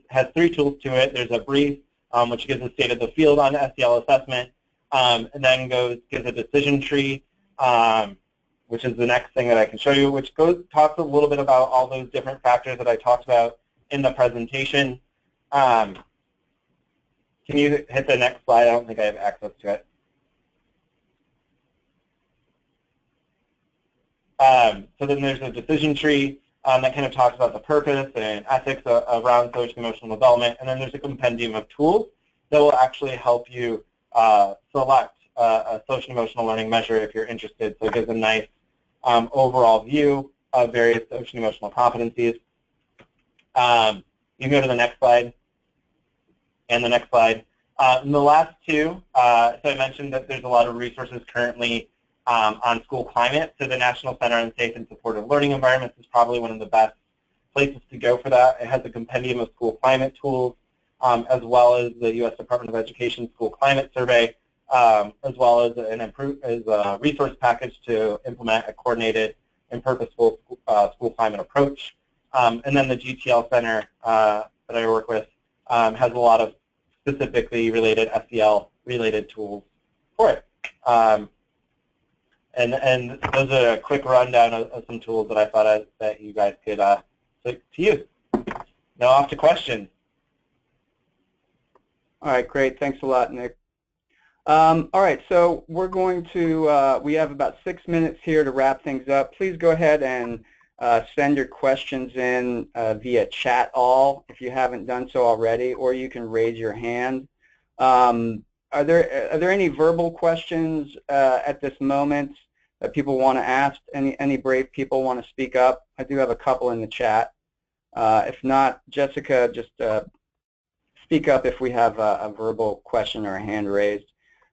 has three tools to it. There's a brief, which gives a state of the field on SEL assessment, and then gives a decision tree, which is the next thing that I can show you, which talks a little bit about all those different factors that I talked about in the presentation. Can you hit the next slide? I don't think I have access to it. So then there's a decision tree that kind of talks about the purpose and ethics around social emotional development, and then there's a compendium of tools that will actually help you select a social emotional learning measure if you're interested. So it gives a nice overall view of various social emotional competencies. You can go to the next slide and the next slide. And the last two, so I mentioned that there's a lot of resources currently on school climate. So the National Center on Safe and Supportive Learning Environments is probably one of the best places to go for that. It has a compendium of school climate tools, as well as the U.S. Department of Education School Climate Survey, as well as a resource package to implement a coordinated and purposeful school climate approach. And then the GTL Center that I work with has a lot of specifically related SEL-related tools for it. And those are a quick rundown of some tools that I thought that you guys could look to use. Now off to questions. All right, great. Thanks a lot, Nick. All right, so we're going to, we have about 6 minutes here to wrap things up. Please go ahead and send your questions in via chat all if you haven't done so already, or you can raise your hand. Are there any verbal questions at this moment that people want to ask? Any brave people want to speak up? I do have a couple in the chat. If not, Jessica, just speak up if we have a verbal question or a hand raised.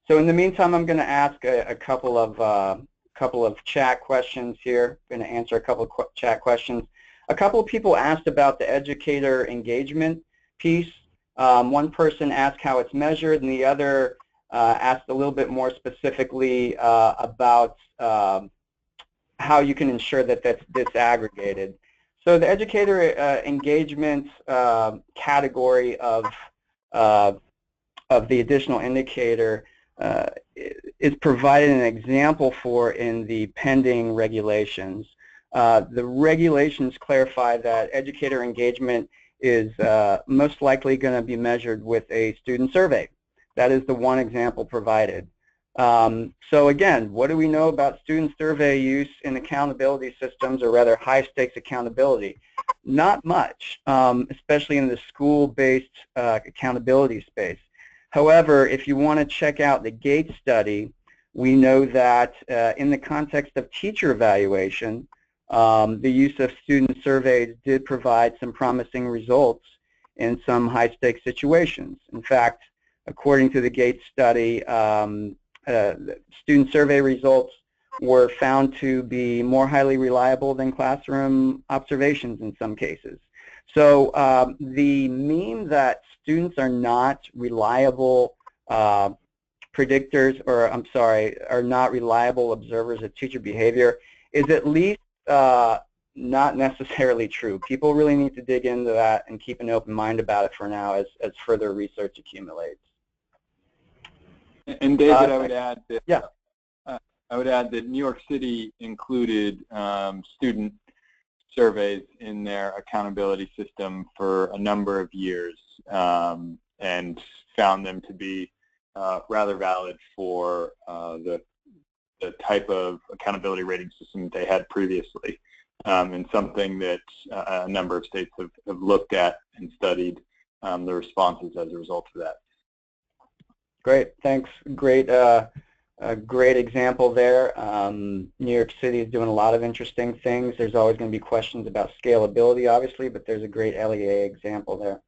So in the meantime, I'm going to ask a couple of chat questions here. I'm going to answer a couple of chat questions. A couple of people asked about the educator engagement piece. One person asked how it's measured, and the other asked a little bit more specifically about how you can ensure that that's disaggregated. So the educator engagement category of the additional indicator is provided an example for in the pending regulations. the regulations clarify that educator engagement is most likely going to be measured with a student survey. That is the one example provided. So again, what do we know about student survey use in accountability systems, or rather high-stakes accountability? Not much, especially in the school-based accountability space. However, if you want to check out the GATE study, we know that in the context of teacher evaluation, the use of student surveys did provide some promising results in some high-stakes situations. In fact, according to the GATE study, student survey results were found to be more highly reliable than classroom observations in some cases. So the meme that students are not reliable predictors, or I'm sorry, are not reliable observers of teacher behavior is at least not necessarily true. People really need to dig into that and keep an open mind about it for now as further research accumulates. And David, I would add that yeah. I would add that New York City included student surveys in their accountability system for a number of years and found them to be rather valid for the type of accountability rating system they had previously, and something that a number of states have looked at and studied the responses as a result of that. Great, thanks. Great, great example there. New York City is doing a lot of interesting things. There's always going to be questions about scalability, obviously, but there's a great LEA example there.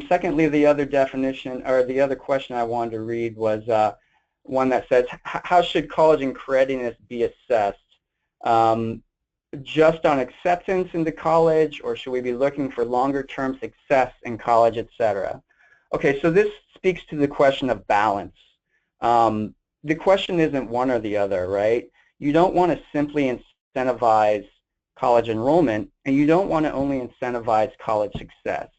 Secondly, the other definition, or the other question I wanted to read was one that says, how should college and readiness be assessed? Just on acceptance into college, or should we be looking for longer-term success in college, etc.? Okay, so this speaks to the question of balance. The question isn't one or the other, right? You don't want to simply incentivize college enrollment, and you don't want to only incentivize college success.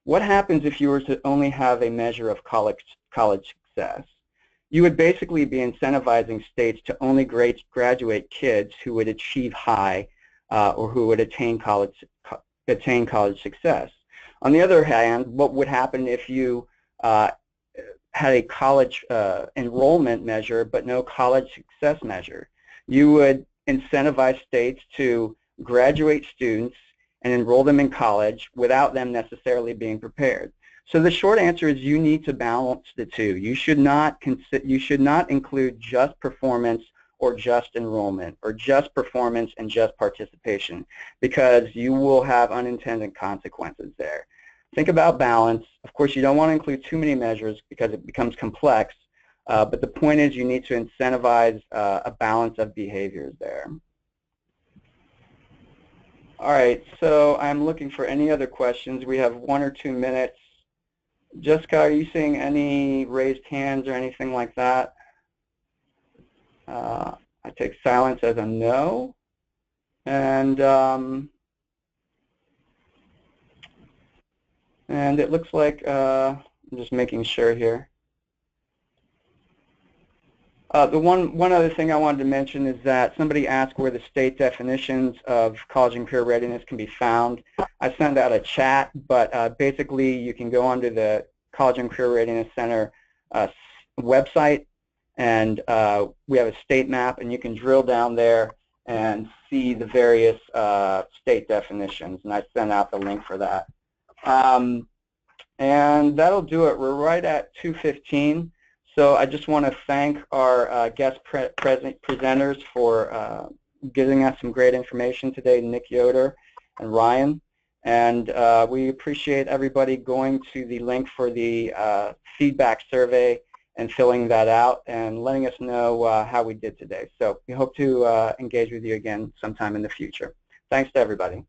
What happens if you were to only have a measure of college success? You would basically be incentivizing states to only graduate kids who would achieve high or who would attain college success. On the other hand, what would happen if you had a college enrollment measure but no college success measure? You would incentivize states to graduate students and enroll them in college without them necessarily being prepared. So the short answer is you need to balance the two. You should not include just performance or just enrollment, or just performance and just participation, because you will have unintended consequences there. Think about balance. Of course, you don't want to include too many measures because it becomes complex, but the point is you need to incentivize a balance of behaviors there. All right, so I'm looking for any other questions. We have 1 or 2 minutes. Jessica, are you seeing any raised hands or anything like that? I take silence as a no. And it looks like, I'm just making sure here. The one other thing I wanted to mention is that somebody asked where the state definitions of college and career readiness can be found. I sent out a chat, but basically you can go onto the College and Career Readiness Center website, and we have a state map, and you can drill down there and see the various state definitions, and I sent out the link for that. And that'll do it. We're right at 2:15. So I just want to thank our guest presenters for giving us some great information today, Nick Yoder and Ryan. And we appreciate everybody going to the link for the feedback survey and filling that out and letting us know how we did today. So we hope to engage with you again sometime in the future. Thanks to everybody.